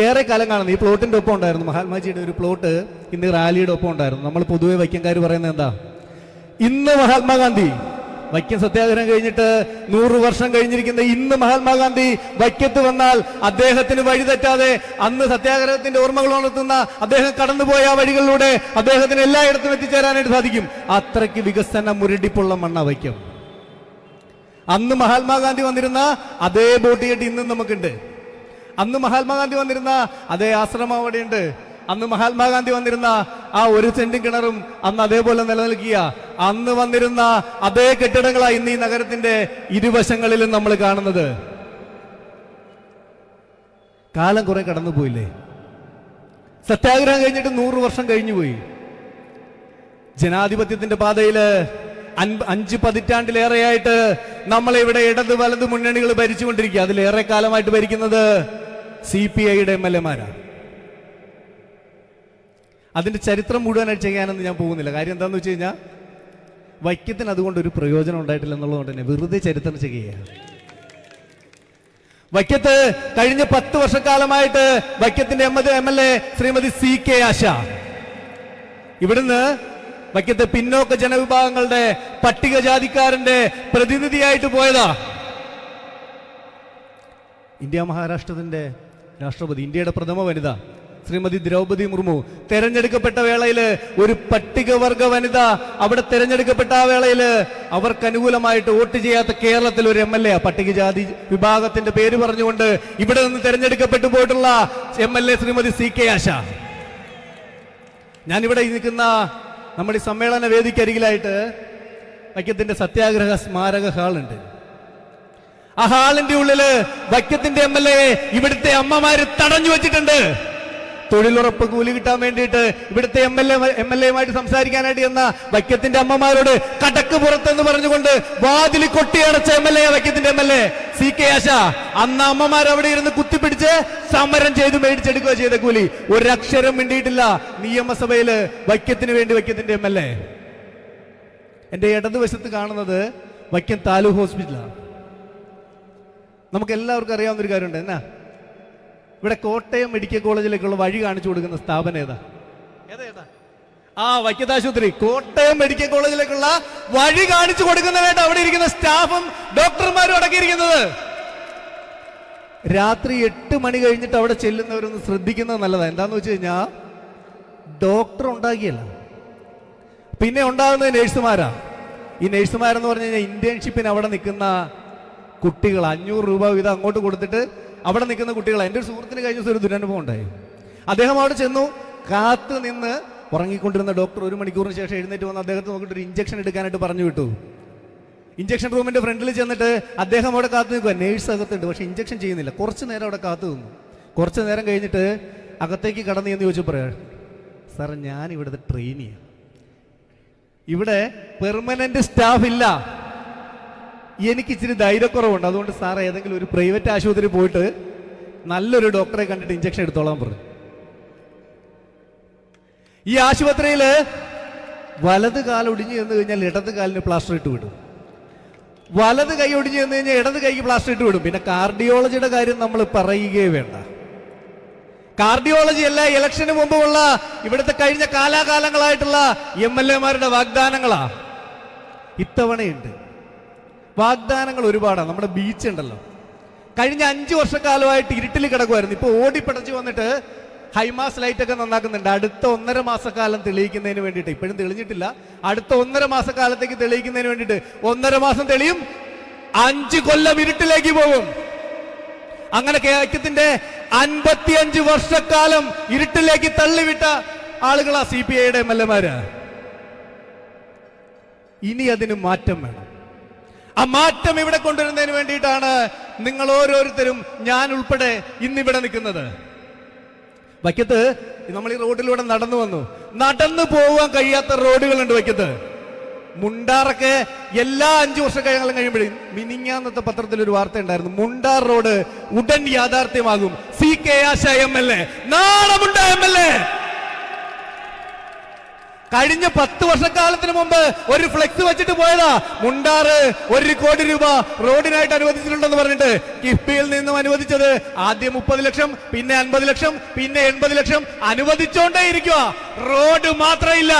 ഏറെ കാലം കാണുന്നത് ഈ പ്ലോട്ടിന്റെ ഒപ്പം ഉണ്ടായിരുന്നു. മഹാത്മാജിയുടെ ഒരു പ്ലോട്ട് ഇന്ന് റാലിയുടെ ഒപ്പം ഉണ്ടായിരുന്നു. നമ്മൾ പൊതുവെ വൈക്കംകാർ പറയുന്നത് എന്താ, ഇന്ന് മഹാത്മാഗാന്ധി വൈക്കം സത്യാഗ്രഹം കഴിഞ്ഞിട്ട് 100 വർഷം കഴിഞ്ഞിരിക്കുന്ന ഇന്ന് മഹാത്മാഗാന്ധി വൈക്കത്ത് വന്നാൽ അദ്ദേഹത്തിന് വഴിതെറ്റാതെ അന്ന് സത്യാഗ്രഹത്തിന്റെ ഓർമ്മകൾ ഉണർത്തുന്ന അദ്ദേഹം കടന്നുപോയ ആ വഴികളിലൂടെ അദ്ദേഹത്തിന് എല്ലായിടത്തും എത്തിച്ചേരാനായിട്ട് സാധിക്കും. അത്രയ്ക്ക് വികസന മുരടിപ്പുള്ള മണ്ണ വൈക്കം. അന്ന് മഹാത്മാഗാന്ധി വന്നിരുന്ന അതേ ബോട്ട് കെട്ടി ഇന്നും നമുക്കുണ്ട്. അന്ന് മഹാത്മാഗാന്ധി വന്നിരുന്ന അതേ ആശ്രമം അവിടെയുണ്ട്. അന്ന് മഹാത്മാഗാന്ധി വന്നിരുന്ന ആ 1 സെന്റും കിണറും അന്ന് അതേപോലെ നിലനിൽക്കുക. അന്ന് വന്നിരുന്ന അതേ കെട്ടിടങ്ങളാണ് ഇന്ന് ഈ നഗരത്തിന്റെ ഇരുവശങ്ങളിലും നമ്മൾ കാണുന്നത്. കാലം കുറെ കടന്നുപോയില്ലേ? സത്യാഗ്രഹം കഴിഞ്ഞിട്ട് 100 വർഷം കഴിഞ്ഞുപോയി. ജനാധിപത്യത്തിന്റെ പാതയില് 5 പതിറ്റാണ്ടിലേറെയായിട്ട് നമ്മളിവിടെ ഇടത് വലത് മുന്നണികൾ ഭരിച്ചുകൊണ്ടിരിക്കുക. അതിലേറെ കാലമായിട്ട് ഭരിക്കുന്നത് CPIയുടെ MLA-മാരാണ്. അതിന്റെ ചരിത്രം മുഴുവനായിട്ട് ചെയ്യാനൊന്നും ഞാൻ പോകുന്നില്ല. കാര്യം എന്താണെന്ന് വെച്ച് കഴിഞ്ഞാൽ വൈക്കത്തിന് അതുകൊണ്ട് ഒരു പ്രയോജനം ഉണ്ടായിട്ടില്ല എന്നുള്ളതുകൊണ്ട് തന്നെ വെറുതെ ചരിത്രം ചെയ്യുക. വൈക്കത്ത് കഴിഞ്ഞ 10 വർഷക്കാലമായിട്ട് വൈക്കത്തിന്റെ MLA ശ്രീമതി CK ആശ ഇവിടുന്ന് വൈക്കത്തെ പിന്നോക്ക ജനവിഭാഗങ്ങളുടെ പട്ടികജാതിക്കാരന്റെ പ്രതിനിധിയായിട്ട് പോയതാ. ഇന്ത്യ മഹാരാഷ്ട്രത്തിന്റെ രാഷ്ട്രപതി, ഇന്ത്യയുടെ പ്രഥമ വനിത ശ്രീമതി ദ്രൗപദി മുർമു തെരഞ്ഞെടുക്കപ്പെട്ട വേളയിൽ ഒരു പട്ടികവർഗ വനിത അവിടെ തെരഞ്ഞെടുക്കപ്പെട്ട ആ വേളയിൽ അവർക്ക് അനുകൂലമായിട്ട് വോട്ട് ചെയ്യാത്ത കേരളത്തിൽ ഒരു MLA പട്ടികജാതി വിഭാഗത്തിന്റെ പേര് പറഞ്ഞുകൊണ്ട് ഇവിടെ നിന്ന് തെരഞ്ഞെടുക്കപ്പെട്ടു പോയിട്ടുള്ള MLA ശ്രീമതി CK ആശ. ഞാനിവിടെ നിൽക്കുന്ന നമ്മുടെ ഈ സമ്മേളന വേദിക്കരികിലായിട്ട് വൈക്കത്തിന്റെ സത്യാഗ്രഹ സ്മാരക ഹാളുണ്ട്. ആ ഹാളിന്റെ ഉള്ളില് വൈക്കത്തിന്റെ MLA ഇവിടുത്തെ അമ്മമാര് തടഞ്ഞു വെച്ചിട്ടുണ്ട്. തൊഴിലുറപ്പ് കൂലി കിട്ടാൻ വേണ്ടിയിട്ട് ഇവിടുത്തെ MLA-മായിട്ട് സംസാരിക്കാനായിട്ട് എന്ന വൈക്കത്തിന്റെ അമ്മമാരോട് കടക്ക് പുറത്തെന്ന് പറഞ്ഞുകൊണ്ട് വാതിൽ കൊട്ടിയടച്ച MLA വൈക്കത്തിന്റെ MLA CK ആശ. അന്ന് അമ്മമാർ അവിടെ ഇരുന്ന് കുത്തിപ്പിടിച്ച് സമരം ചെയ്ത് മേടിച്ചെടുക്കുക ചെയ്ത കൂലി. ഒരക്ഷരം മിണ്ടിയിട്ടില്ല നിയമസഭയില് വൈക്കത്തിന് വേണ്ടി വൈക്കത്തിന്റെ MLA. എന്റെ ഇടതുവശത്ത് കാണുന്നത് വൈക്കം താലൂക്ക് ഹോസ്പിറ്റലാണ്. നമുക്ക് എല്ലാവർക്കും അറിയാവുന്ന ഒരു കാര്യമുണ്ട്. എന്നാ ഇവിടെ കോട്ടയം മെഡിക്കൽ കോളേജിലേക്കുള്ള വഴി കാണിച്ചു കൊടുക്കുന്ന സ്ഥാപനം ഏതാ? വൈക്കത്ത് ആശുപത്രി. കോട്ടയം മെഡിക്കൽ കോളേജിലേക്കുള്ള വഴി കാണിച്ചു കൊടുക്കുന്നതായിട്ട് അവിടെ ഇരിക്കുന്ന സ്റ്റാഫും ഡോക്ടർമാരും അടക്കിയിരിക്കുന്നത്. രാത്രി 8 മണി കഴിഞ്ഞിട്ട് അവിടെ ചെല്ലുന്നവരൊന്ന് ശ്രദ്ധിക്കുന്നത് നല്ലതാണ്. എന്താന്ന് വെച്ച് കഴിഞ്ഞാൽ ഡോക്ടർ ഉണ്ടാക്കിയല്ല, പിന്നെ ഉണ്ടാകുന്നത് നഴ്സുമാരാ. ഈ നഴ്സുമാരെന്ന് പറഞ്ഞു കഴിഞ്ഞാൽ ഇന്റേൺഷിപ്പിന് അവിടെ നിൽക്കുന്ന കുട്ടികൾ 500 രൂപ വീതം അങ്ങോട്ട് കൊടുത്തിട്ട് അവിടെ നിൽക്കുന്ന കുട്ടികൾ. എൻ്റെ ഒരു സുഹൃത്തിന് കഴിഞ്ഞ ദിവസം ഒരു ദുരനുഭവം ഉണ്ടായി. അദ്ദേഹം അവിടെ ചെന്നു, കാത്തു നിന്ന് ഉറങ്ങിക്കൊണ്ടിരുന്ന ഡോക്ടർ 1 മണിക്കൂറിന് ശേഷം എഴുന്നേറ്റ് വന്ന് അദ്ദേഹത്തെ നോക്കിയിട്ട് ഒരു ഇഞ്ചക്ഷൻ എടുക്കാനായിട്ട് പറഞ്ഞു വിട്ടു. ഇഞ്ചക്ഷൻ റൂമിന്റെ ഫ്രണ്ടിൽ ചെന്നിട്ട് അദ്ദേഹം അവിടെ കാത്തു നിൽക്കുക. നേഴ്സ് അകത്തുണ്ട്, പക്ഷെ ഇഞ്ചക്ഷൻ ചെയ്യുന്നില്ല. കുറച്ച് നേരം അവിടെ കാത്തു നിന്നു. കുറച്ച് നേരം കഴിഞ്ഞിട്ട് അകത്തേക്ക് കടന്നു എന്ന് ചോദിച്ചു പറയാ, സാർ ഞാൻ ഇവിടുത്തെ ട്രെയിനിയാണ്, ഇവിടെ പെർമനന്റ് സ്റ്റാഫ് ഇല്ല, എനിക്ക് ഇച്ചിരി ധൈര്യക്കുറവുണ്ട്, അതുകൊണ്ട് സാർ ഏതെങ്കിലും ഒരു പ്രൈവറ്റ് ആശുപത്രി പോയിട്ട് നല്ലൊരു ഡോക്ടറെ കണ്ടിട്ട് ഇഞ്ചക്ഷൻ എടുത്തോളാൻ പറഞ്ഞു. ഈ ആശുപത്രിയിൽ വലത് കാൽ ഒടിഞ്ഞു ചെന്ന് കഴിഞ്ഞാൽ ഇടത് കാലിന് പ്ലാസ്റ്റർ ഇട്ട് വിടും, വലത് കൈ ഒടിഞ്ഞു ചെന്ന് കഴിഞ്ഞാൽ ഇടത് കൈക്ക് പ്ലാസ്റ്റർ ഇട്ട് വിടും. പിന്നെ കാർഡിയോളജിയുടെ കാര്യം നമ്മൾ പറയുകയേ വേണ്ട. കാർഡിയോളജി അല്ല ഇലക്ഷന് മുമ്പുള്ള ഇവിടുത്തെ കഴിഞ്ഞ കാലാകാലങ്ങളായിട്ടുള്ള MLA-മാരുടെ വാഗ്ദാനങ്ങളാ. ഇത്തവണയുണ്ട് വാഗ്ദാനങ്ങൾ ഒരുപാടാണ്. നമ്മുടെ ബീച്ച് ഉണ്ടല്ലോ, കഴിഞ്ഞ 5 വർഷക്കാലമായിട്ട് ഇരുട്ടിൽ കിടക്കുമായിരുന്നു. ഇപ്പൊ ഓടിപ്പടച്ചു വന്നിട്ട് ഹൈമാസ് ലൈറ്റ് ഒക്കെ നന്നാക്കുന്നുണ്ട്. അടുത്ത 1.5 മാസക്കാലം തെളിയിക്കുന്നതിന് വേണ്ടിയിട്ട്, ഇപ്പോഴും തെളിഞ്ഞിട്ടില്ല, അടുത്ത 1.5 മാസക്കാലത്തേക്ക് തെളിയിക്കുന്നതിന് വേണ്ടിയിട്ട് 1.5 മാസം തെളിയും, 5 കൊല്ലം ഇരുട്ടിലേക്ക് പോകും. അങ്ങനെ കേരളത്തിന്റെ 55 വർഷക്കാലം ഇരുട്ടിലേക്ക് തള്ളിവിട്ട ആളുകളാ CPIയുടെ MLA-മാര്. ഇനി അതിന് മാറ്റം വേണം. ആ മാറ്റം ഇവിടെ കൊണ്ടുവരുന്നതിന് വേണ്ടിയിട്ടാണ് നിങ്ങൾ ഓരോരുത്തരും, ഞാൻ ഉൾപ്പെടെ ഇന്നിവിടെ നിൽക്കുന്നത്. വൈക്കത്ത് നമ്മൾ ഈ റോഡിലൂടെ നടന്നു വന്നു. നടന്നു പോകാൻ കഴിയാത്ത റോഡുകളുണ്ട് വൈക്കത്ത്. മുണ്ടാറൊക്കെ എല്ലാ 5 വർഷക്കാലം കഴിയുമ്പോഴും, മിനിങ്ങാന്നത്തെ പത്രത്തിൽ ഒരു വാർത്ത ഉണ്ടായിരുന്നു, മുണ്ടാർ റോഡ് ഉടൻ യാഥാർത്ഥ്യമാകും. CK ആശ MLA, നാളെ മുണ്ട MLA. കഴിഞ്ഞ 10 വർഷക്കാലത്തിന് മുമ്പ് ഒരു ഫ്ലെക്സ് വെച്ചിട്ട് പോയതാ. മുണ്ടാറ് 1 കോടി രൂപ റോഡിനായിട്ട് അനുവദിച്ചിട്ടുണ്ടെന്ന് പറഞ്ഞിട്ട് കിഫ്ബിയിൽ നിന്നും അനുവദിച്ചത് ആദ്യം 30 ലക്ഷം, പിന്നെ 50 ലക്ഷം, പിന്നെ 80 ലക്ഷം അനുവദിച്ചോണ്ടേ ഇരിക്കുക. റോഡ് മാത്രമില്ല,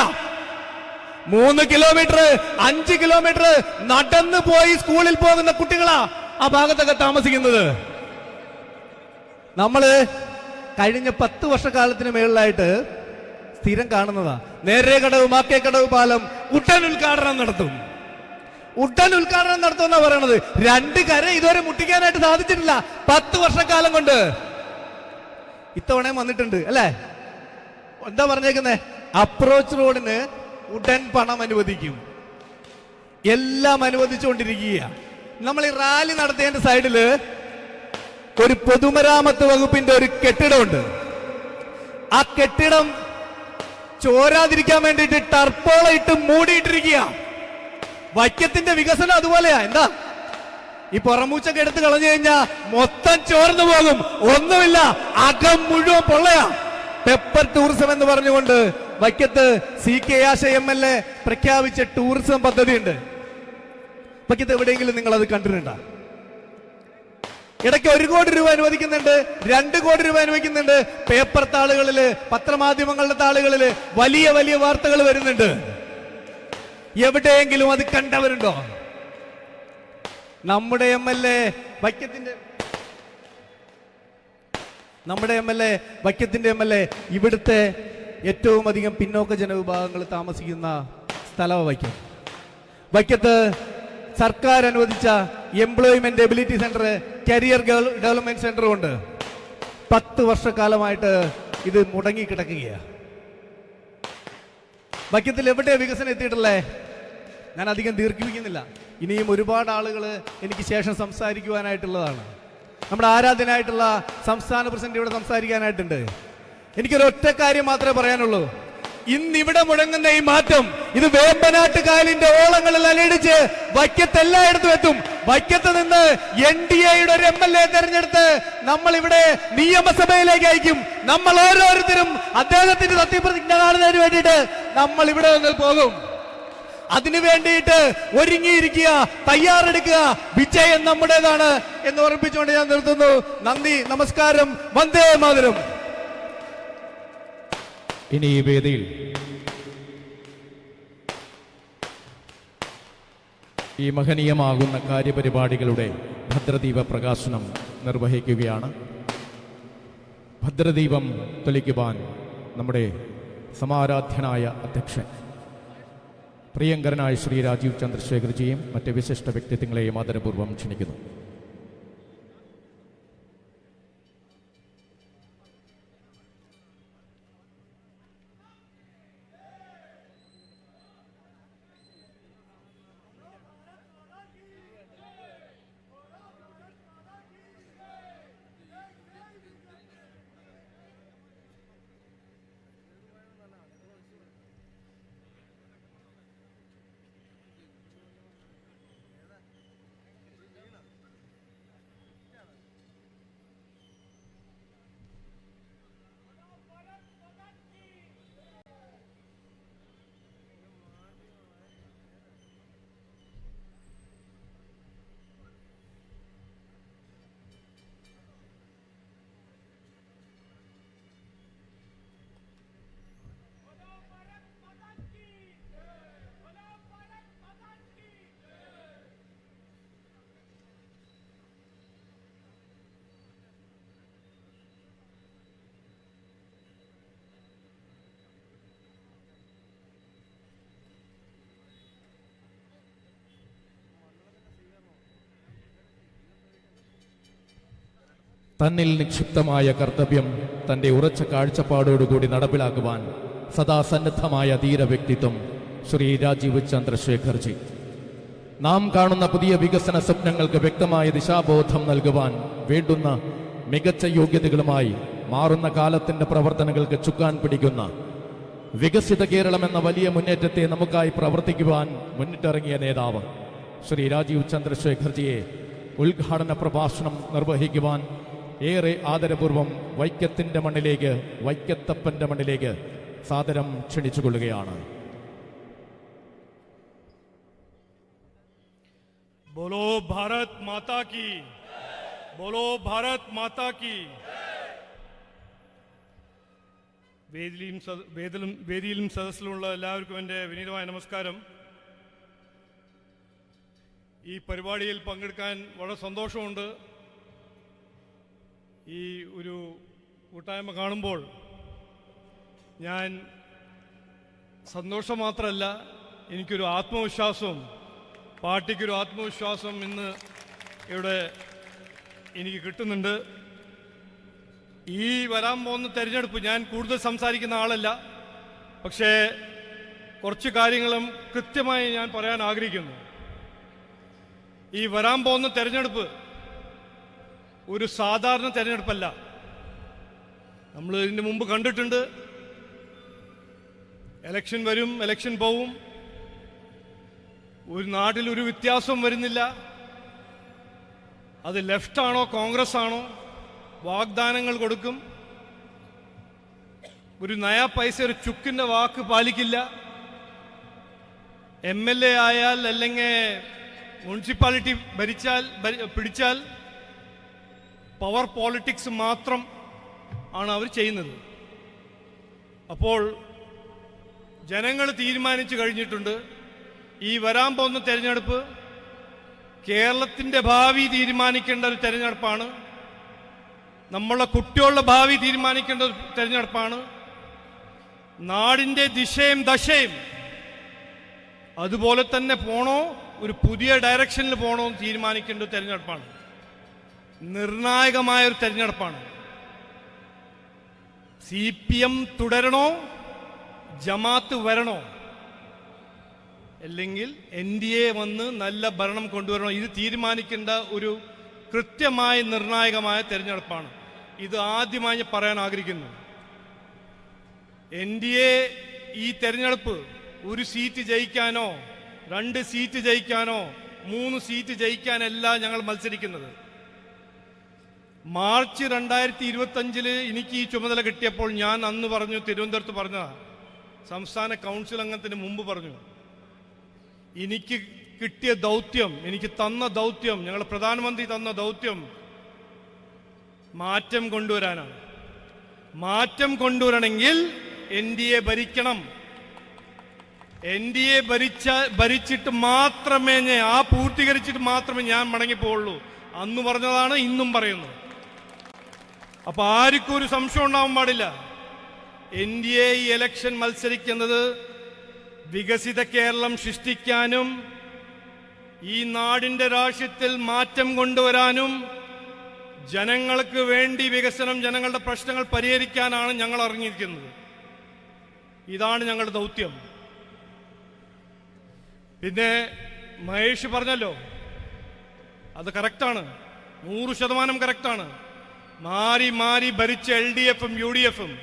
3 കിലോമീറ്റർ 5 കിലോമീറ്റർ നടന്നു പോയി സ്കൂളിൽ പോകുന്ന കുട്ടികളാ ആ ഭാഗത്തൊക്കെ താമസിക്കുന്നത്. നമ്മള് കഴിഞ്ഞ 10 വർഷക്കാലത്തിന് മേളിലായിട്ട് സ്ഥിരം കാണുന്നതാ. നേരേക്കടവ് മാക്കേക്കടവ് പാലം ഉടൻ ഉദ്ഘാടനം നടത്തും എന്നാ പറയണത്. 2 കര ഇതുവരെ മുട്ടിക്കാനായിട്ട് സാധിച്ചിട്ടില്ല 10 വർഷക്കാലം കൊണ്ട്. ഇത്തവണയും വന്നിട്ടുണ്ട് അല്ലേ? എന്താ പറഞ്ഞേക്കുന്നേ? അപ്രോച്ച് റോഡിന് ഉടൻ പണം അനുവദിക്കും. എല്ലാം അനുവദിച്ചുകൊണ്ടിരിക്കുക. നമ്മൾ ഈ റാലി നടത്തിയതിന്റെ സൈഡില് ഒരു പൊതുമരാമത്ത് വകുപ്പിന്റെ ഒരു കെട്ടിടമുണ്ട്. ആ കെട്ടിടം ചോരാതിരിക്കാൻ വേണ്ടിയിട്ട് ടർപ്പോള ഇട്ട് മൂടിയിട്ടിരിക്കുക. വൈക്കത്തിന്റെ വികസനം അതുപോലെയാ. എന്താ ഈ പുറമൂച്ചൊക്കെ എടുത്ത് കളഞ്ഞു കഴിഞ്ഞാൽ മൊത്തം ചോർന്നു പോകും. ഒന്നുമില്ല, അകം മുഴുവൻ പൊള്ളയാ. പെപ്പർ ടൂറിസം എന്ന് പറഞ്ഞുകൊണ്ട് വൈക്കത്ത് CK ആശ MLA പ്രഖ്യാപിച്ച ടൂറിസം പദ്ധതിയുണ്ട്. വൈക്കത്ത് എവിടെയെങ്കിലും നിങ്ങൾ അത് കണ്ടിട്ടുണ്ടോ? ഇടയ്ക്ക് 1 കോടി രൂപ അനുവദിക്കുന്നുണ്ട്, 2 കോടി രൂപ അനുവദിക്കുന്നുണ്ട്. പേപ്പർ താളുകളില്, പത്രമാധ്യമങ്ങളുടെ താളുകളില് വലിയ വലിയ വാർത്തകൾ വരുന്നുണ്ട്. എവിടെയെങ്കിലും അത് കണ്ടവരുണ്ടോ? നമ്മുടെ MLA വൈക്കത്തിന്റെ MLA ഇവിടുത്തെ ഏറ്റവും അധികം പിന്നോക്ക ജനവിഭാഗങ്ങൾ താമസിക്കുന്ന സ്ഥലമാണ് വൈക്കത്ത് സർക്കാർ അനുവദിച്ച employment ability centre, career development സെന്ററും ഉണ്ട്. 10 വർഷക്കാലമായിട്ട് ഇത് മുടങ്ങി കിടക്കുകയാണ്. വൈക്കത്തിൽ എവിടെയാ വികസനം എത്തിയിട്ടില്ലേ? ഞാൻ അധികം ദീർഘിപ്പിക്കുന്നില്ല. ഇനിയും ഒരുപാട് ആളുകൾ എനിക്ക് ശേഷം സംസാരിക്കുവാനായിട്ടുള്ളതാണ്. നമ്മുടെ ആരാധനായിട്ടുള്ള സംസ്ഥാന പ്രസിഡന്റ് ഇവിടെ സംസാരിക്കാനായിട്ടുണ്ട്. എനിക്കൊരൊറ്റ കാര്യം മാത്രമേ പറയാനുള്ളൂ. ഇന്നിവിടെ മുഴങ്ങുന്ന ഈ മാറ്റം ഇത് വേമ്പനാട്ട് കായലിന്റെ ഓളങ്ങളിൽ അലയിടിച്ച് വൈക്കത്ത് എല്ലായിടത്തും എത്തും. വൈക്കത്ത് നിന്ന് NDAയുടെ ഒരു MLA തെരഞ്ഞെടുത്ത് നമ്മൾ ഇവിടെ നിയമസഭയിലേക്ക് അയക്കും. നമ്മൾ ഓരോരുത്തരും അദ്ദേഹത്തിന്റെ സത്യപ്രതിജ്ഞ കാണുന്നതിന് വേണ്ടിയിട്ട് നമ്മൾ ഇവിടെ നിന്ന് പോകും. അതിനു വേണ്ടിയിട്ട് ഒരുങ്ങിയിരിക്കുക, തയ്യാറെടുക്കുക. വിജയം നമ്മുടേതാണ് എന്ന് ഓർമ്മിപ്പിച്ചുകൊണ്ട് ഞാൻ നിർത്തുന്നു. നന്ദി, നമസ്കാരം, വന്ദേ മാതരം. ഇനി ഈ വേദിയിൽ ഈ മഹനീയമാകുന്ന കാര്യപരിപാടികളുടെ ഭദ്രദീപ പ്രകാശനം നിർവഹിക്കുകയാണ്. ഭദ്രദീപം തെളിക്കുവാൻ നമ്മുടെ സമാരാധ്യനായ അധ്യക്ഷൻ പ്രിയങ്കരനായ ശ്രീ രാജീവ് ചന്ദ്രശേഖർജിയും മറ്റ് വിശിഷ്ട വ്യക്തിത്വങ്ങളെയും ആദരപൂർവ്വം ക്ഷണിക്കുന്നു. തന്നിൽ നിക്ഷിപ്തമായ കർത്തവ്യം തന്റെ ഉറച്ച കാഴ്ചപ്പാടോടുകൂടി നടപ്പിലാക്കുവാൻ സദാ സന്നദ്ധമായ ധീര വ്യക്തിത്വം ശ്രീ രാജീവ് ചന്ദ്രശേഖർജി. നാം കാണുന്ന പുതിയ വികസന സ്വപ്നങ്ങൾക്ക് വ്യക്തമായ ദിശാബോധം നൽകുവാൻ വേണ്ടുന്ന മികച്ച യോഗ്യതകളുമായി മാറുന്ന കാലത്തിന്റെ പ്രവർത്തനങ്ങൾക്ക് ചുക്കാൻ പിടിക്കുന്ന വികസിത കേരളം എന്ന വലിയ മുന്നേറ്റത്തെ നമുക്കായി പ്രവർത്തിക്കുവാൻ മുന്നിട്ടിറങ്ങിയ നേതാവ് ശ്രീ രാജീവ് ചന്ദ്രശേഖർജിയെ ഉദ്ഘാടന പ്രഭാഷണം നിർവഹിക്കുവാൻ ഏറെ ആദരപൂർവം വൈക്കത്തിന്റെ മണ്ണിലേക്ക്, വൈക്കത്തപ്പന്റെ മണ്ണിലേക്ക് സാദരം ക്ഷണിച്ചുകൊള്ളുകയാണ്. बोलो भारत माता की, बोलो भारत माता की. വേദിയിലും സദസ്സിലുമുള്ള എല്ലാവർക്കും എൻ്റെ വിനീതമായ നമസ്കാരം. ഈ പരിപാടിയിൽ പങ്കെടുക്കാൻ വളരെ സന്തോഷമുണ്ട്. ഈ ഒരു കൂട്ടായ്മ കാണുമ്പോൾ ഞാൻ സന്തോഷം മാത്രമല്ല, എനിക്കൊരു ആത്മവിശ്വാസവും പാർട്ടിക്കൊരു ആത്മവിശ്വാസം ഇന്ന് ഇവിടെ എനിക്ക് കിട്ടുന്നുണ്ട്. ഈ വരാൻ പോകുന്ന തെരഞ്ഞെടുപ്പ് ഞാൻ കൂടുതൽ സംസാരിക്കുന്ന ആളല്ല, പക്ഷേ കുറച്ച് കാര്യങ്ങളും കൃത്യമായി ഞാൻ പറയാൻ ആഗ്രഹിക്കുന്നു. ഈ വരാൻ പോകുന്ന തെരഞ്ഞെടുപ്പ് ഒരു സാധാരണ തെരഞ്ഞെടുപ്പല്ല. നമ്മൾ ഇതിന് മുമ്പ് കണ്ടിട്ടുണ്ട്. ഇലക്ഷൻ വരും, ഇലക്ഷൻ പോവും, ഒരു നാട്ടിൽ ഒരു വ്യത്യാസം വരുന്നില്ല. അത് ലെഫ്റ്റ് ആണോ കോൺഗ്രസ് ആണോ, വാഗ്ദാനങ്ങൾ കൊടുക്കും, ഒരു നയാ പൈസ ഒരു ചുക്കിന്റെ വാക്ക് പാലിക്കില്ല. MLA ആയാൽ അല്ലെങ്കിൽ മുനിസിപ്പാലിറ്റി പിടിച്ചാൽ പവർ പോളിറ്റിക്സ് മാത്രം ആണ് അവർ ചെയ്യുന്നത്. അപ്പോൾ ജനങ്ങൾ തീരുമാനിച്ചു കഴിഞ്ഞിട്ടുണ്ട്, ഈ വരാൻ പോകുന്ന തെരഞ്ഞെടുപ്പ് കേരളത്തിന്റെ ഭാവി തീരുമാനിക്കേണ്ട ഒരു തെരഞ്ഞെടുപ്പാണ്. നമ്മളെ കുട്ടികളുടെ ഭാവി തീരുമാനിക്കേണ്ട ഒരു തെരഞ്ഞെടുപ്പാണ്. നാടിന്റെ ദിശയും ദശയും അതുപോലെ തന്നെ പോണോ, ഒരു പുതിയ ഡയറക്ഷനിൽ പോണോ എന്ന് തീരുമാനിക്കേണ്ട ഒരു തെരഞ്ഞെടുപ്പാണ്. നിർണായകമായ ഒരു തെരഞ്ഞെടുപ്പാണ്. CPM തുടരണോ, ജമാഅത്ത് വരണോ, അല്ലെങ്കിൽ NDA വന്ന് നല്ല ഭരണം കൊണ്ടുവരണോ, ഇത് തീരുമാനിക്കേണ്ട ഒരു കൃത്യമായ നിർണായകമായ തെരഞ്ഞെടുപ്പാണ്. ഇത് ആദ്യമായി ഞാൻ പറയാൻ ആഗ്രഹിക്കുന്നു. NDA ഈ തെരഞ്ഞെടുപ്പ് ഒരു സീറ്റ് ജയിക്കാനോ 2 സീറ്റ് ജയിക്കാനോ 3 സീറ്റ് ജയിക്കാനല്ല ഞങ്ങൾ മത്സരിക്കുന്നത്. മാർച്ച് 2025 എനിക്ക് ഈ ചുമതല കിട്ടിയപ്പോൾ ഞാൻ അന്ന് പറഞ്ഞു, തിരുവനന്തപുരത്ത് പറഞ്ഞതാ, സംസ്ഥാന കൗൺസിൽ അംഗത്തിന് മുമ്പ് പറഞ്ഞു, എനിക്ക് കിട്ടിയ ദൗത്യം, എനിക്ക് തന്ന ദൗത്യം, ഞങ്ങളുടെ പ്രധാനമന്ത്രി തന്ന ദൗത്യം മാറ്റം കൊണ്ടുവരാനാണ്. മാറ്റം കൊണ്ടുവരണമെങ്കിൽ NDA ഭരിക്കണം. NDA ഭരിച്ചിട്ട് മാത്രമേ പൂർത്തീകരിച്ചിട്ട് മാത്രമേ ഞാൻ മടങ്ങിപ്പോവുള്ളൂ. അന്ന് പറഞ്ഞതാണ്, ഇന്നും പറയുന്നു. അപ്പൊ ആർക്കും ഒരു സംശയം ഉണ്ടാവാൻ പാടില്ല. NDA ഈ ഇലക്ഷൻ മത്സരിക്കുന്നത് വികസിത കേരളം സൃഷ്ടിക്കാനും ഈ നാടിന്റെ രാഷ്ട്രീയത്തിൽ മാറ്റം കൊണ്ടുവരാനും ജനങ്ങൾക്ക് വേണ്ടി വികസനം, ജനങ്ങളുടെ പ്രശ്നങ്ങൾ പരിഹരിക്കാനാണ് ഞങ്ങൾ ഇറങ്ങിയിരിക്കുന്നത്. ഇതാണ് ഞങ്ങളുടെ ദൗത്യം. പിന്നെ മഹേഷ് പറഞ്ഞല്ലോ, അത് കറക്റ്റാണ്, 100% കറക്റ്റാണ്. മാറി മാറി ഭരിച്ച LDFും UDFും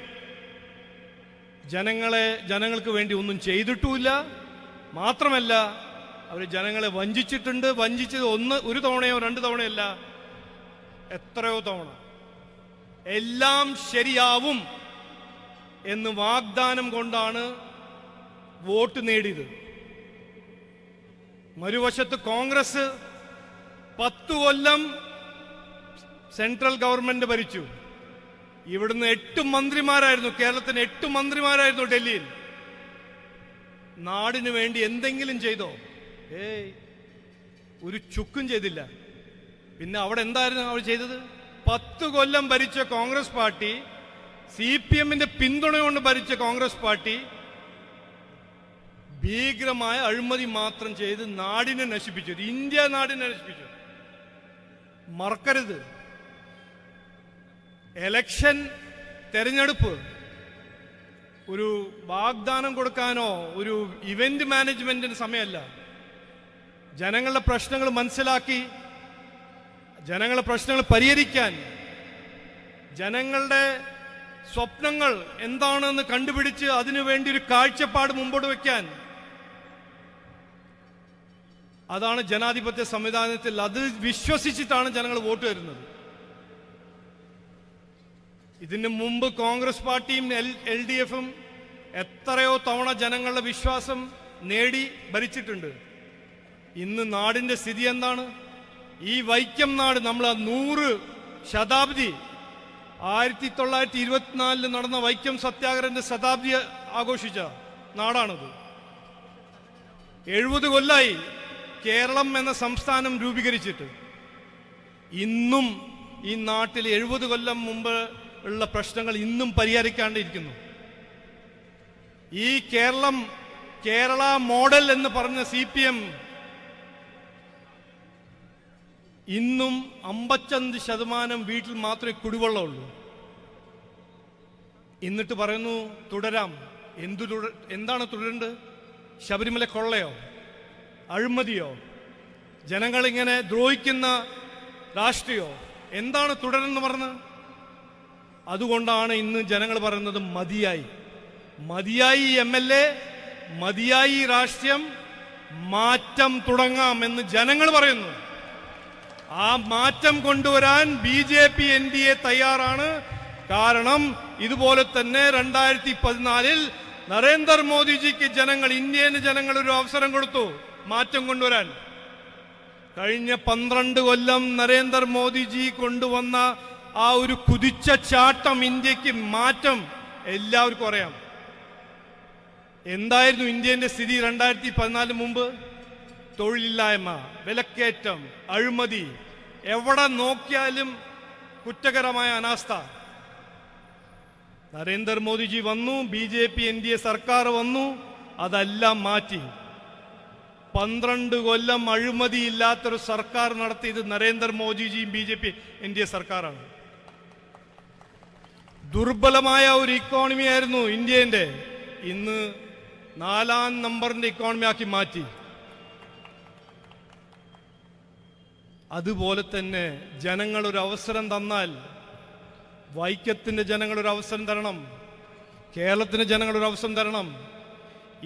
ജനങ്ങൾക്ക് വേണ്ടി ഒന്നും ചെയ്തിട്ടുമില്ല. മാത്രമല്ല, അവർ ജനങ്ങളെ വഞ്ചിച്ചിട്ടുണ്ട്. വഞ്ചിച്ചത് ഒരു തവണയോ 2 തവണയല്ല, എത്രയോ തവണ. എല്ലാം ശരിയാവും എന്ന് വാഗ്ദാനം കൊണ്ടാണ് വോട്ട് നേടിയത്. മറുവശത്ത് കോൺഗ്രസ് 10 കൊല്ലം സെൻട്രൽ ഗവൺമെന്റ് ഭരിച്ചു. ഇവിടുന്ന് 8 മന്ത്രിമാരായിരുന്നു, കേരളത്തിന് 8 മന്ത്രിമാരായിരുന്നു ഡൽഹിയിൽ. നാടിനു വേണ്ടി എന്തെങ്കിലും ചെയ്തോ? ഒരു ചുക്കും ചെയ്തില്ല. പിന്നെ അവിടെ എന്തായിരുന്നു അവർ ചെയ്തത്? 10 കൊല്ലം ഭരിച്ച കോൺഗ്രസ് പാർട്ടി, CPMന്റെ പിന്തുണ കൊണ്ട് ഭരിച്ച കോൺഗ്രസ് പാർട്ടി ഭീകരമായ അഴിമതി മാത്രം ചെയ്ത് നാടിനെ നശിപ്പിച്ചു, ഇന്ത്യ നാടിനെ നശിപ്പിച്ചു. മറക്കരുത്, എലക്ഷൻ തെരഞ്ഞെടുപ്പ് ഒരു വാഗ്ദാനം കൊടുക്കാനോ ഒരു ഇവന്റ് മാനേജ്മെന്റിന് സമയമല്ല. ജനങ്ങളുടെ പ്രശ്നങ്ങൾ മനസ്സിലാക്കി, ജനങ്ങളുടെ പ്രശ്നങ്ങൾ പരിഹരിക്കാൻ, ജനങ്ങളുടെ സ്വപ്നങ്ങൾ എന്താണെന്ന് കണ്ടുപിടിച്ച് അതിനുവേണ്ടി ഒരു കാഴ്ചപ്പാട് മുമ്പോട്ട് വയ്ക്കാൻ, അതാണ് ജനാധിപത്യ സംവിധാനത്തിൽ. അത് വിശ്വസിച്ചിട്ടാണ് ജനങ്ങൾ വോട്ട് തരുന്നത്. ഇതിനു മുമ്പ് കോൺഗ്രസ് പാർട്ടിയും LDFും എത്രയോ തവണ ജനങ്ങളുടെ വിശ്വാസം നേടി ഭരിച്ചിട്ടുണ്ട്. ഇന്ന് നാടിന്റെ സ്ഥിതി എന്താണ്? ഈ വൈക്കം നാട് നമ്മൾ 100 ശതാബ്ദി 1924 നടന്ന വൈക്കം സത്യാഗ്രഹന്റെ ശതാബ്ദി ആഘോഷിച്ച നാടാണത്. 70 കൊല്ലായി കേരളം എന്ന സംസ്ഥാനം രൂപീകരിച്ചിട്ട്. ഇന്നും ഈ നാട്ടിൽ 70 കൊല്ലം മുമ്പ് ഉള്ള പ്രശ്നങ്ങൾ ഇന്നും പരിഹരിക്കാണ്ടിരിക്കുന്നു. ഈ കേരള മോഡൽ എന്ന് പറഞ്ഞ CPM ഇന്നും 55% വീട്ടിൽ മാത്രമേ കുടിവെള്ളമുള്ളൂ. എന്നിട്ട് പറയുന്നു തുടരാം. എന്താണ് തുടരേണ്ടത്? ശബരിമല കൊള്ളയോ, അഴിമതിയോ, ജനങ്ങളിങ്ങനെ ദ്രോഹിക്കുന്ന രാഷ്ട്രീയോ? എന്താണ് തുടരെന്ന് പറഞ്ഞത്? അതുകൊണ്ടാണ് ഇന്ന് ജനങ്ങൾ പറയുന്നത് മതിയായി, മതിയായി MLA, മതിയായി രാഷ്ട്രീയം, മാറ്റം തുടങ്ങാം എന്ന് ജനങ്ങൾ പറയുന്നു. ആ മാറ്റം കൊണ്ടുവരാൻ BJP NDA തയ്യാറാണ്. കാരണം ഇതുപോലെ തന്നെ 2014 നരേന്ദ്രമോദിജിക്ക് ഇന്ത്യൻ ജനങ്ങൾ ഒരു അവസരം കൊടുത്തു മാറ്റം കൊണ്ടുവരാൻ. കഴിഞ്ഞ 12 കൊല്ലം നരേന്ദ്രമോദിജി കൊണ്ടുവന്ന ആ ഒരു കുതിച്ച ചാട്ടം, ഇന്ത്യക്ക് മാറ്റം എല്ലാവർക്കും അറിയാം. എന്തായിരുന്നു ഇന്ത്യന്റെ സ്ഥിതി 2014 മുമ്പ്? തൊഴിലില്ലായ്മ, വിലക്കയറ്റം, അഴിമതി, എവിടെ നോക്കിയാലും കുറ്റകരമായ അനാസ്ഥ. നരേന്ദ്രമോദിജി വന്നു, BJP NDA സർക്കാർ വന്നു, അതെല്ലാം മാറ്റി. 12 കൊല്ലം അഴിമതിയില്ലാത്തൊരു സർക്കാർ നടത്തിയത് നരേന്ദ്രമോദിജിയും BJP NDA സർക്കാരാണ്. ദുർബലമായ ഒരു ഇക്കോണമി ആയിരുന്നു ഇന്ത്യന്റെ. ഇന്ന് 4ാം നമ്പറിന്റെ ഇക്കോണമി ആക്കി മാറ്റി. അതുപോലെ തന്നെ ജനങ്ങളൊരു അവസരം തന്നാൽ, വൈക്കത്തിന്റെ ജനങ്ങളൊരു അവസരം തരണം, കേരളത്തിന്റെ ജനങ്ങളൊരു അവസരം തരണം.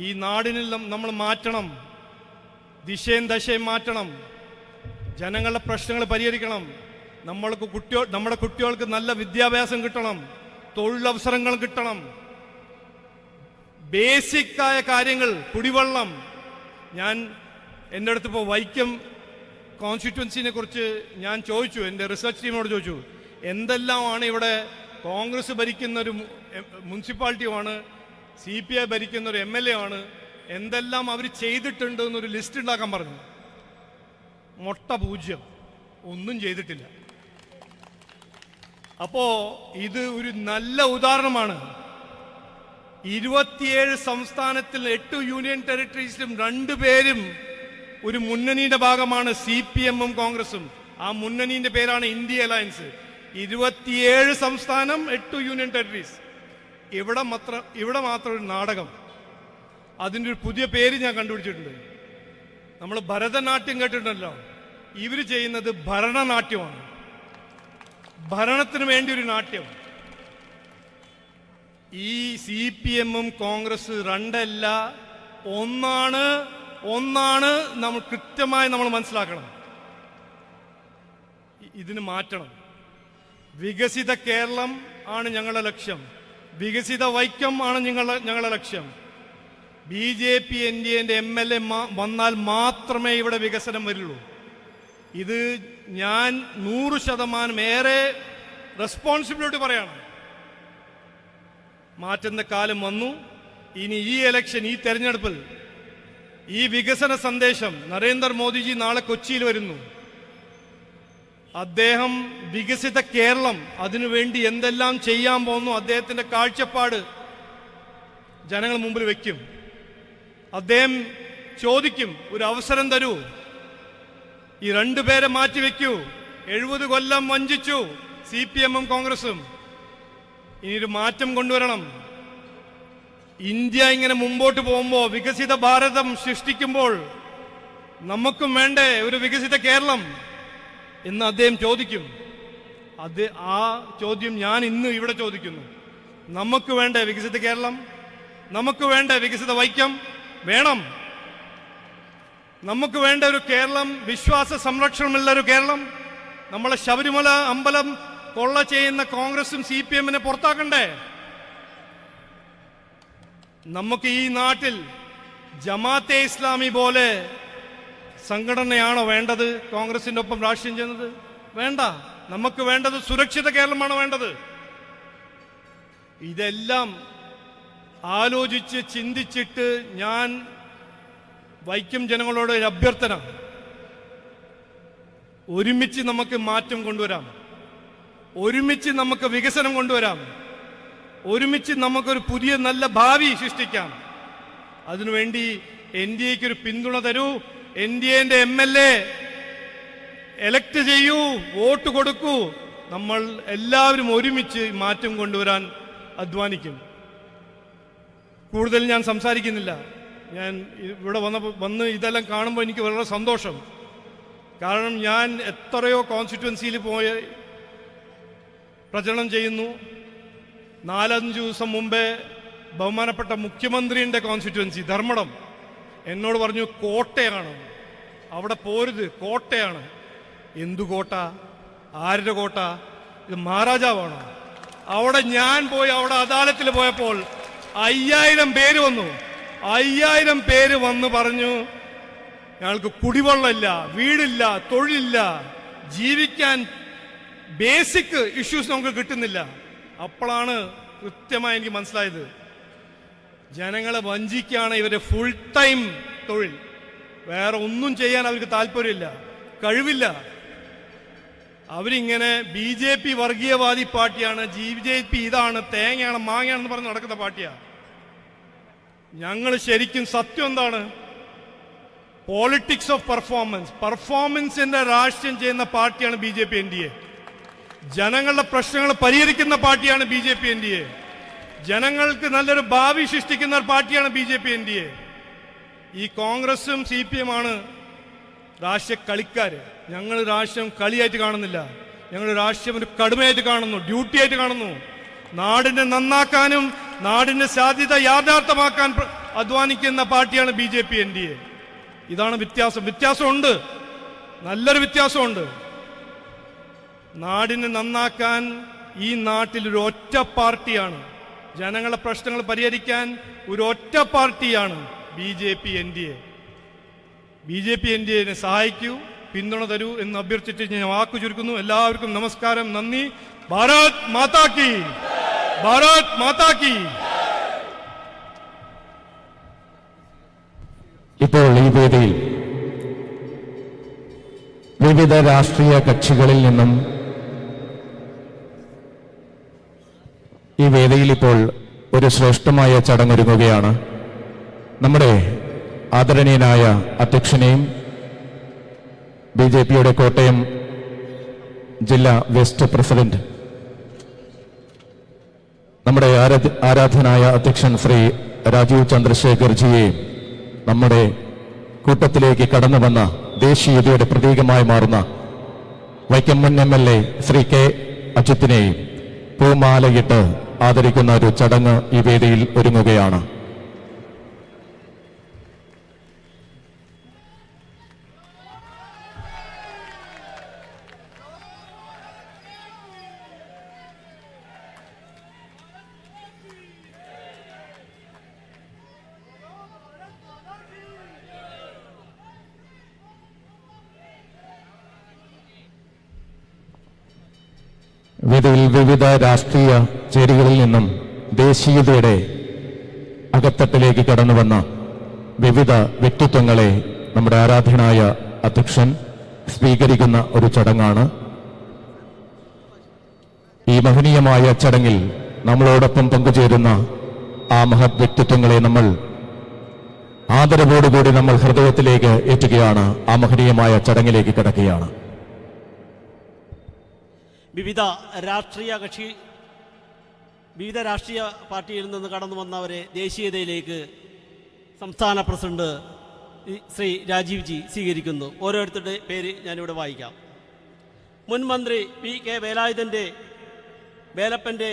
ഈ നാടിനിൽ നമ്മൾ മാറ്റണം, ദിശയും ദശയും മാറ്റണം, ജനങ്ങളുടെ പ്രശ്നങ്ങൾ പരിഹരിക്കണം. നമ്മുടെ കുട്ടികൾക്ക് നല്ല വിദ്യാഭ്യാസം കിട്ടണം, തൊഴിലവസരങ്ങൾ കിട്ടണം, ബേസിക്കായ കാര്യങ്ങൾ, കുടിവെള്ളം. ഞാൻ എൻ്റെ അടുത്ത് ഇപ്പോൾ വൈക്കം കോൺസ്റ്റിറ്റ്യുവൻസിനെ കുറിച്ച് ഞാൻ ചോദിച്ചു, എൻ്റെ റിസർച്ച് ടീമിനോട് ചോദിച്ചു, എന്തെല്ലാമാണ് ഇവിടെ കോൺഗ്രസ് ഭരിക്കുന്ന ഒരു മുനിസിപ്പാലിറ്റിയുമാണ്, CPI ഭരിക്കുന്ന ഒരു MLA ആണ്, എന്തെല്ലാം അവർ ചെയ്തിട്ടുണ്ട് എന്നൊരു ലിസ്റ്റ് ഉണ്ടാക്കാൻ പറഞ്ഞു. മൊട്ട 0, ഒന്നും ചെയ്തിട്ടില്ല. അപ്പോ ഇത് ഒരു നല്ല ഉദാഹരണമാണ്. 27 സംസ്ഥാനത്തിൽ 8 യൂണിയൻ ടെറിട്ടറീസിലും 2 പേരും ഒരു മുന്നണിയുടെ ഭാഗമാണ്, CPM-ഉം കോൺഗ്രസും. ആ മുന്നണിയുടെ പേരാണ് ഇന്ത്യ അലയൻസ്. 27 സംസ്ഥാനം, 8 യൂണിയൻ ടെറിട്ടറീസ്. ഇവിടെ മാത്രം ഒരു നാടകം. അതിൻ്റെ ഒരു പുതിയ പേര് ഞാൻ കണ്ടുപിടിച്ചിട്ടുണ്ട്. നമ്മൾ ഭരതനാട്യം കേട്ടിട്ടുണ്ടല്ലോ, ഇവർ ചെയ്യുന്നത് ഭരണനാട്യമാണ്. ഭരണത്തിന് വേണ്ടി ഒരു നാട്യം. ഈ CPM-ഉം കോൺഗ്രസ് 2 അല്ല, ഒന്നാണ് നമ്മൾ കൃത്യമായി നമ്മൾ മനസ്സിലാക്കണം. ഇതിന് മാറ്റണം. വികസിത കേരളം ആണ് ഞങ്ങളുടെ ലക്ഷ്യം, വികസിത വൈക്കം ആണ് ഞങ്ങളുടെ ലക്ഷ്യം. BJP NDA MLA വന്നാൽ മാത്രമേ ഇവിടെ വികസനം വരുള്ളൂ. ഇത് ഞാൻ 100% ഏറെ റെസ്പോൺസിബിലിറ്റി പറയാണ്. മാറ്റുന്ന കാലം വന്നു. ഇനി ഈ ഇലക്ഷൻ, ഈ തെരഞ്ഞെടുപ്പിൽ ഈ വികസന സന്ദേശം, നരേന്ദ്രമോദിജി നാളെ കൊച്ചിയിൽ വരുന്നു. അദ്ദേഹം വികസിത കേരളം, അതിനുവേണ്ടി എന്തെല്ലാം ചെയ്യാൻ പോകുന്നു, അദ്ദേഹത്തിന്റെ കാഴ്ചപ്പാട് ജനങ്ങൾ മുമ്പിൽ വയ്ക്കും. അദ്ദേഹം ചോദിക്കും, ഒരു അവസരം തരൂ, ഈ 2 പേരെ മാറ്റിവെക്കൂ. 70 കൊല്ലം വഞ്ചിച്ചു CPM-ഉം കോൺഗ്രസും. ഇനിയൊരു മാറ്റം കൊണ്ടുവരണം. ഇന്ത്യ ഇങ്ങനെ മുമ്പോട്ട് പോകുമ്പോൾ, വികസിത ഭാരതം സൃഷ്ടിക്കുമ്പോൾ നമുക്കും വേണ്ടേ ഒരു വികസിത കേരളം എന്ന് അദ്ദേഹം ചോദിക്കും. ആ ചോദ്യം ഞാൻ ഇന്ന് ഇവിടെ ചോദിക്കുന്നു. നമുക്ക് വേണ്ടേ വികസിത കേരളം? നമുക്ക് വേണ്ട വികസിത വൈക്കം? വേണം. നമുക്ക് വേണ്ട ഒരു കേരളം, വിശ്വാസ സംരക്ഷണമുള്ള ഒരു കേരളം. നമ്മളെ ശബരിമല അമ്പലം കൊള്ള ചെയ്യുന്ന കോൺഗ്രസും CPM-നെ പുറത്താക്കണ്ടേ? നമുക്ക് ഈ നാട്ടിൽ ജമാഅത്തെ ഇസ്ലാമി പോലെ സംഘടനയാണോ വേണ്ടത് കോൺഗ്രസിൻ്റെ ഒപ്പം രാഷ്ട്രീയം ചെയ്യുന്നത്? വേണ്ട. നമുക്ക് വേണ്ടത് സുരക്ഷിത കേരളമാണ് വേണ്ടത്. ഇതെല്ലാം ആലോചിച്ച് ചിന്തിച്ചിട്ട് ഞാൻ വൈക്കം ജനങ്ങളോട് ഒരു അഭ്യർത്ഥന, ഒരുമിച്ച് നമുക്ക് മാറ്റം കൊണ്ടുവരാം, ഒരുമിച്ച് നമുക്ക് വികസനം കൊണ്ടുവരാം, ഒരുമിച്ച് നമുക്കൊരു പുതിയ നല്ല ഭാവി സൃഷ്ടിക്കാം. അതിനുവേണ്ടി NDAക്ക് ഒരു പിന്തുണ തരൂ. NDAന്റെ MLA എലക്ട് ചെയ്യൂ, വോട്ട് കൊടുക്കൂ. നമ്മൾ എല്ലാവരും ഒരുമിച്ച് മാറ്റം കൊണ്ടുവരാൻ അധ്വാനിക്കും. കൂടുതൽ ഞാൻ സംസാരിക്കുന്നില്ല. ഞാൻ ഇവിടെ വന്ന് ഇതെല്ലാം കാണുമ്പോൾ എനിക്ക് വളരെ സന്തോഷം. കാരണം ഞാൻ എത്രയോ കോൺസ്റ്റിറ്റ്യുവൻസിയിൽ പോയി പ്രചരണം ചെയ്യുന്നു. 4-5 ദിവസം മുമ്പേ ബഹുമാനപ്പെട്ട മുഖ്യമന്ത്രിയുടെ കോൺസ്റ്റിറ്റ്യുവൻസി ധർമ്മടം എന്നോട് പറഞ്ഞു, കോട്ടയാണ്, അവിടെ പോരുത്, കോട്ടയാണ്. എന്തു കോട്ട? ആരുടെ കോട്ട? ഇത് മഹാരാജാവാണോ? അവിടെ ഞാൻ പോയി, അവിടെ അദാലത്തിൽ പോയപ്പോൾ 5000 പേര് വന്നു. 5000 പേര് വന്ന് പറഞ്ഞു, ഞങ്ങൾക്ക് കുടിവെള്ളമില്ല, വീടില്ല, തൊഴിലില്ല, ജീവിക്കാൻ ബേസിക് ഇഷ്യൂസ് നമുക്ക് കിട്ടുന്നില്ല. അപ്പോഴാണ് കൃത്യമായി എനിക്ക് മനസ്സിലായത്, ജനങ്ങളെ വഞ്ചിക്കുകയാണ് ഇവരുടെ ഫുൾ ടൈം തൊഴിൽ. വേറെ ഒന്നും ചെയ്യാൻ അവർക്ക് താല്പര്യമില്ല, കഴിവില്ല. അവരിങ്ങനെ BJP വർഗീയവാദി പാർട്ടിയാണ്, BJP ഇതാണ്, തേങ്ങയാണ്, മാങ്ങയാണെന്ന് പറഞ്ഞ് നടക്കുന്ന പാർട്ടിയാണ്. ഞങ്ങൾ ശരിക്കും സത്യം എന്താണ്? പോളിറ്റിക്സ് ഓഫ് പെർഫോമൻസിന്റെ രാഷ്ട്രീയം ചെയ്യുന്ന പാർട്ടിയാണ് BJP NDA. ജനങ്ങളുടെ പ്രശ്നങ്ങൾ പരിഹരിക്കുന്ന പാർട്ടിയാണ് BJP NDA. ജനങ്ങൾക്ക് നല്ലൊരു ഭാവി സൃഷ്ടിക്കുന്ന പാർട്ടിയാണ് BJP NDA. ഈ കോൺഗ്രസും CPM ആണ് രാഷ്ട്രീയ കളിക്കാര്. ഞങ്ങൾ രാഷ്ട്രീയം കളിയായിട്ട് കാണുന്നില്ല, ഞങ്ങൾ രാഷ്ട്രീയം ഒരു കടുമയായിട്ട് കാണുന്നു, ഡ്യൂട്ടിയായിട്ട് കാണുന്നു. നാടിനെ നന്നാക്കാനും നാടിന്റെ സാധ്യത യാഥാർത്ഥ്യമാക്കാൻ അധ്വാനിക്കുന്ന പാർട്ടിയാണ് BJP NDA. ഇതാണ് വ്യത്യാസം. വ്യത്യാസമുണ്ട്, നല്ലൊരു വ്യത്യാസമുണ്ട്. നാടിനെ നന്നാക്കാൻ ഈ നാട്ടിൽ ഒരു ഒറ്റ പാർട്ടിയാണ്, ജനങ്ങളുടെ പ്രശ്നങ്ങൾ പരിഹരിക്കാൻ ഒരു ഒറ്റ പാർട്ടിയാണ് BJP NDA. BJP NDAനെ സഹായിക്കൂ, പിന്തുണ തരൂ എന്ന് അഭ്യർത്ഥിച്ചിട്ട് ഞാൻ വാക്കു ചുരുക്കുന്നു. എല്ലാവർക്കും നമസ്കാരം, നന്ദി. ഭാരത് മാതാ കി, ഭാരത് മാതാ കി. ഇപ്പോൾ ഈ വേദിയിൽ വിവിധ രാഷ്ട്രീയ കക്ഷികളിൽ നിന്നും ഈ വേദിയിൽ ഇപ്പോൾ ഒരു ശ്രേഷ്ഠമായ ചടങ്ങൊരുങ്ങുകയാണ്. നമ്മുടെ ആദരണീയനായ അധ്യക്ഷനെയും BJPയുടെ കോട്ടയം ജില്ലാ വെസ്റ്റ് പ്രസിഡന്റ്, നമ്മുടെ ആരാധനായ അധ്യക്ഷൻ ശ്രീ രാജീവ് ചന്ദ്രശേഖർജിയെയും നമ്മുടെ കൂട്ടത്തിലേക്ക് കടന്നു വന്ന ദേശീയതയുടെ പ്രതീകമായി മാറുന്ന വൈക്കം മുൻ MLA ശ്രീ K അജിത്തിനെയും പൂമാലയിട്ട് ആദരിക്കുന്ന ഒരു ചടങ്ങ് ഈ വേദിയിൽ ഒരുങ്ങുകയാണ്. വേദിയിൽ വിവിധ രാഷ്ട്രീയ ചേരികളിൽ നിന്നും ദേശീയതയുടെ അകത്തട്ടിലേക്ക് കടന്നു വന്ന വിവിധ വ്യക്തിത്വങ്ങളെ നമ്മുടെ ആരാധനായ അധ്യക്ഷൻ സ്വീകരിക്കുന്ന ഒരു ചടങ്ങാണ്. ഈ മഹനീയമായ ചടങ്ങിൽ നമ്മളോടൊപ്പം പങ്കുചേരുന്ന ആ മഹത് വ്യക്തിത്വങ്ങളെ നമ്മൾ ആദരവോടുകൂടി നമ്മൾ ഹൃദയത്തിലേക്ക് ഏറ്റുകയാണ്. ആ മഹനീയമായ ചടങ്ങിലേക്ക് കടക്കുകയാണ്. വിവിധ രാഷ്ട്രീയ പാർട്ടിയിൽ നിന്ന് കടന്നു വന്നവരെ ദേശീയതയിലേക്ക് സംസ്ഥാന പ്രസിഡന്റ് ശ്രീ രാജീവ് ജി സ്വീകരിക്കുന്നു. ഓരോരുത്തരുടെ പേര് ഞാനിവിടെ വായിക്കാം. മുൻ മന്ത്രി PK വേലപ്പൻ്റെ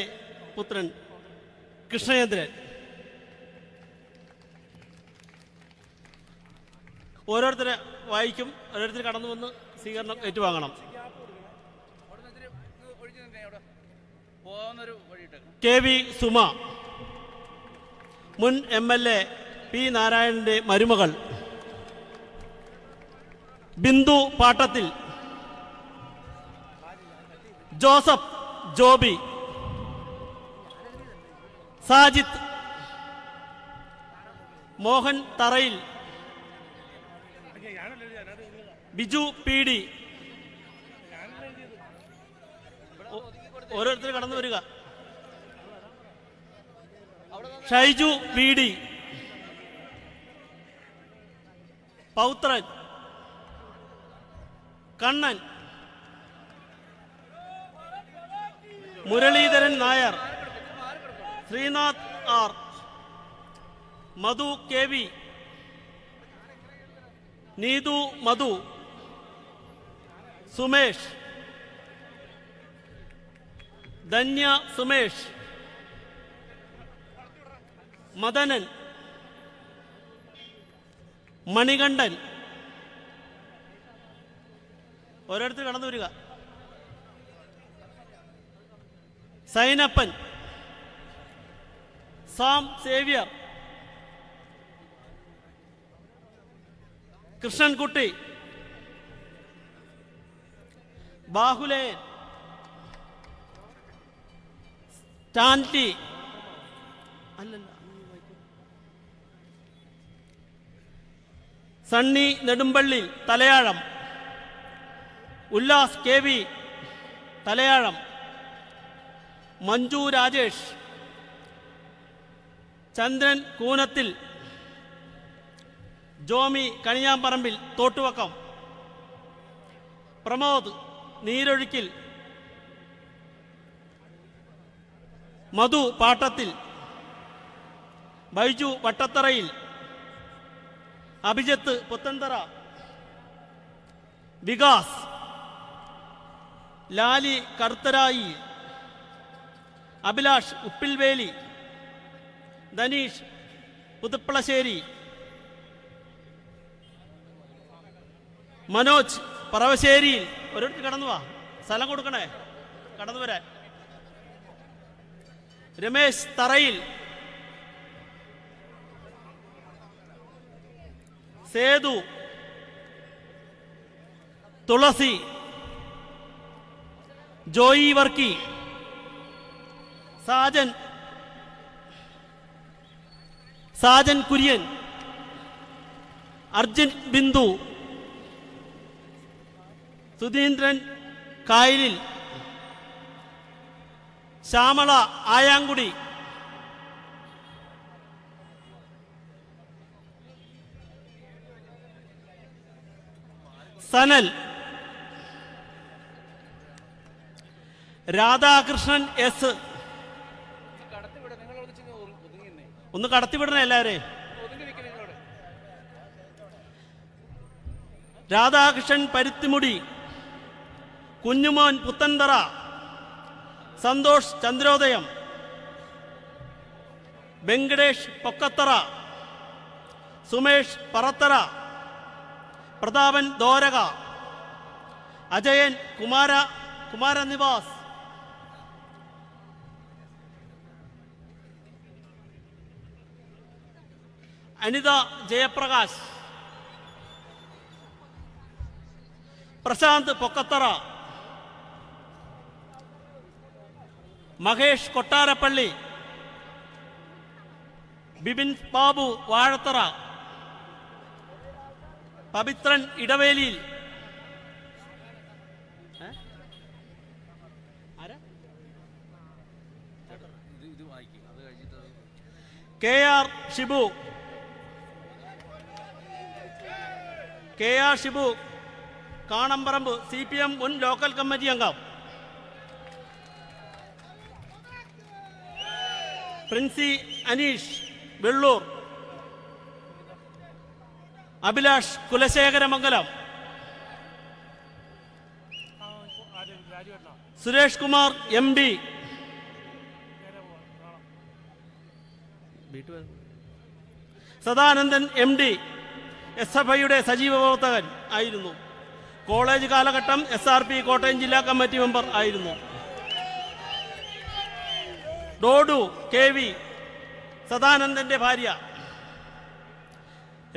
പുത്രൻ കൃഷ്ണചന്ദ്രൻ. ഓരോരുത്തരെ വായിക്കും. ഓരോരുത്തർ കടന്നു വന്ന് സ്വീകരണം ഏറ്റുവാങ്ങണം. KV സുമ, മുൻ MLA P നാരായണന്റെ മരുമകൾ. Bindu Pattathil, Joseph Joby, Sajith, Mohan Tharayil, Biju P D. ഓരോരുത്തർ കടന്നു വരിക. ഷൈജു വി ഡി, പൗത്രൻ, Kannan, Muraleedharan Nair, Sreenath R, Madhu K V, Neethu Madhu, Sumesh, Dhanya Sumesh, Madanan, Manikandan. ഓരോരുത്തർ കടന്നു വരിക. സൈനപ്പൻ, സാം സേവ്യർ, കൃഷ്ണൻകുട്ടി, ബാഹുലേയൻ, സ്റ്റാൻലി, അല്ലല്ല, സണ്ണി നെടുമ്പള്ളി തലയാഴം, ഉല്ലാസ് കെ വി തലയാഴം, മഞ്ജു രാജേഷ്, ചന്ദ്രൻ കൂനത്തിൽ, ജോമി കണിയാമ്പറമ്പിൽ തോട്ടുവക്കം, പ്രമോദ് നീരൊഴുക്കിൽ, മധു പാട്ടത്തിൽ, ബൈജു വട്ടത്തറയിൽ, അഭിജിത്ത് പുത്തന്തറ, വികാസ്, ലാലി കറുത്തരായി, അഭിലാഷ് ഉപ്പിൽവേലി, ധനീഷ് പുതുപ്പളശ്ശേരി, മനോജ് പറവശ്ശേരിയിൽ. ഒരിടത്ത് കടന്നു വാ, സ്ഥലം കൊടുക്കണേ കടന്നു വരാൻ. രമേശ് തറയിൽ, സേതു, തുളസി, ജോയി വർക്കി, സാജൻ കുര്യൻ, അർജുൻ ബിന്ദു, സുധീന്ദ്രൻ കായലിൽ, ശ്യാമള ആയാങ്കുടി, സനൽ, രാധാകൃഷ്ണൻ എസ്. ഒന്ന് കടത്തിവിടണേ എല്ലാവരെയും. Radhakrishnan Paruthimudi, Kunjumon Puthanthara, Santhosh Chandrodayam, Venkatesh Pokkathara, Sumesh Parathara, Prathapan Doraka, Ajayan Kumaranivas, Anitha Jayaprakash, Prashanth Pokkathara, Mahesh Kottarappally, Bipin Babu Vazhathara, Pavithran Edavelayil, K R Shibu, Kanamparambu CPM മുൻ ലോക്കൽ കമ്മിറ്റി അംഗം, പ്രിൻസി അനീഷ് വെള്ളൂർ, അഭിലാഷ് കുലശേഖരമംഗലം, സുരേഷ് കുമാർ MB, സദാനന്ദൻ MD SFIയുടെ സജീവ പ്രവർത്തകൻ ആയിരുന്നു. കോളേജ് കാലഘട്ടം SRP കോട്ടയം ജില്ലാ കമ്മിറ്റി മെമ്പർ ആയിരുന്നു. ഡോഡു KV സദാനന്ദന്റെ ഭാര്യ,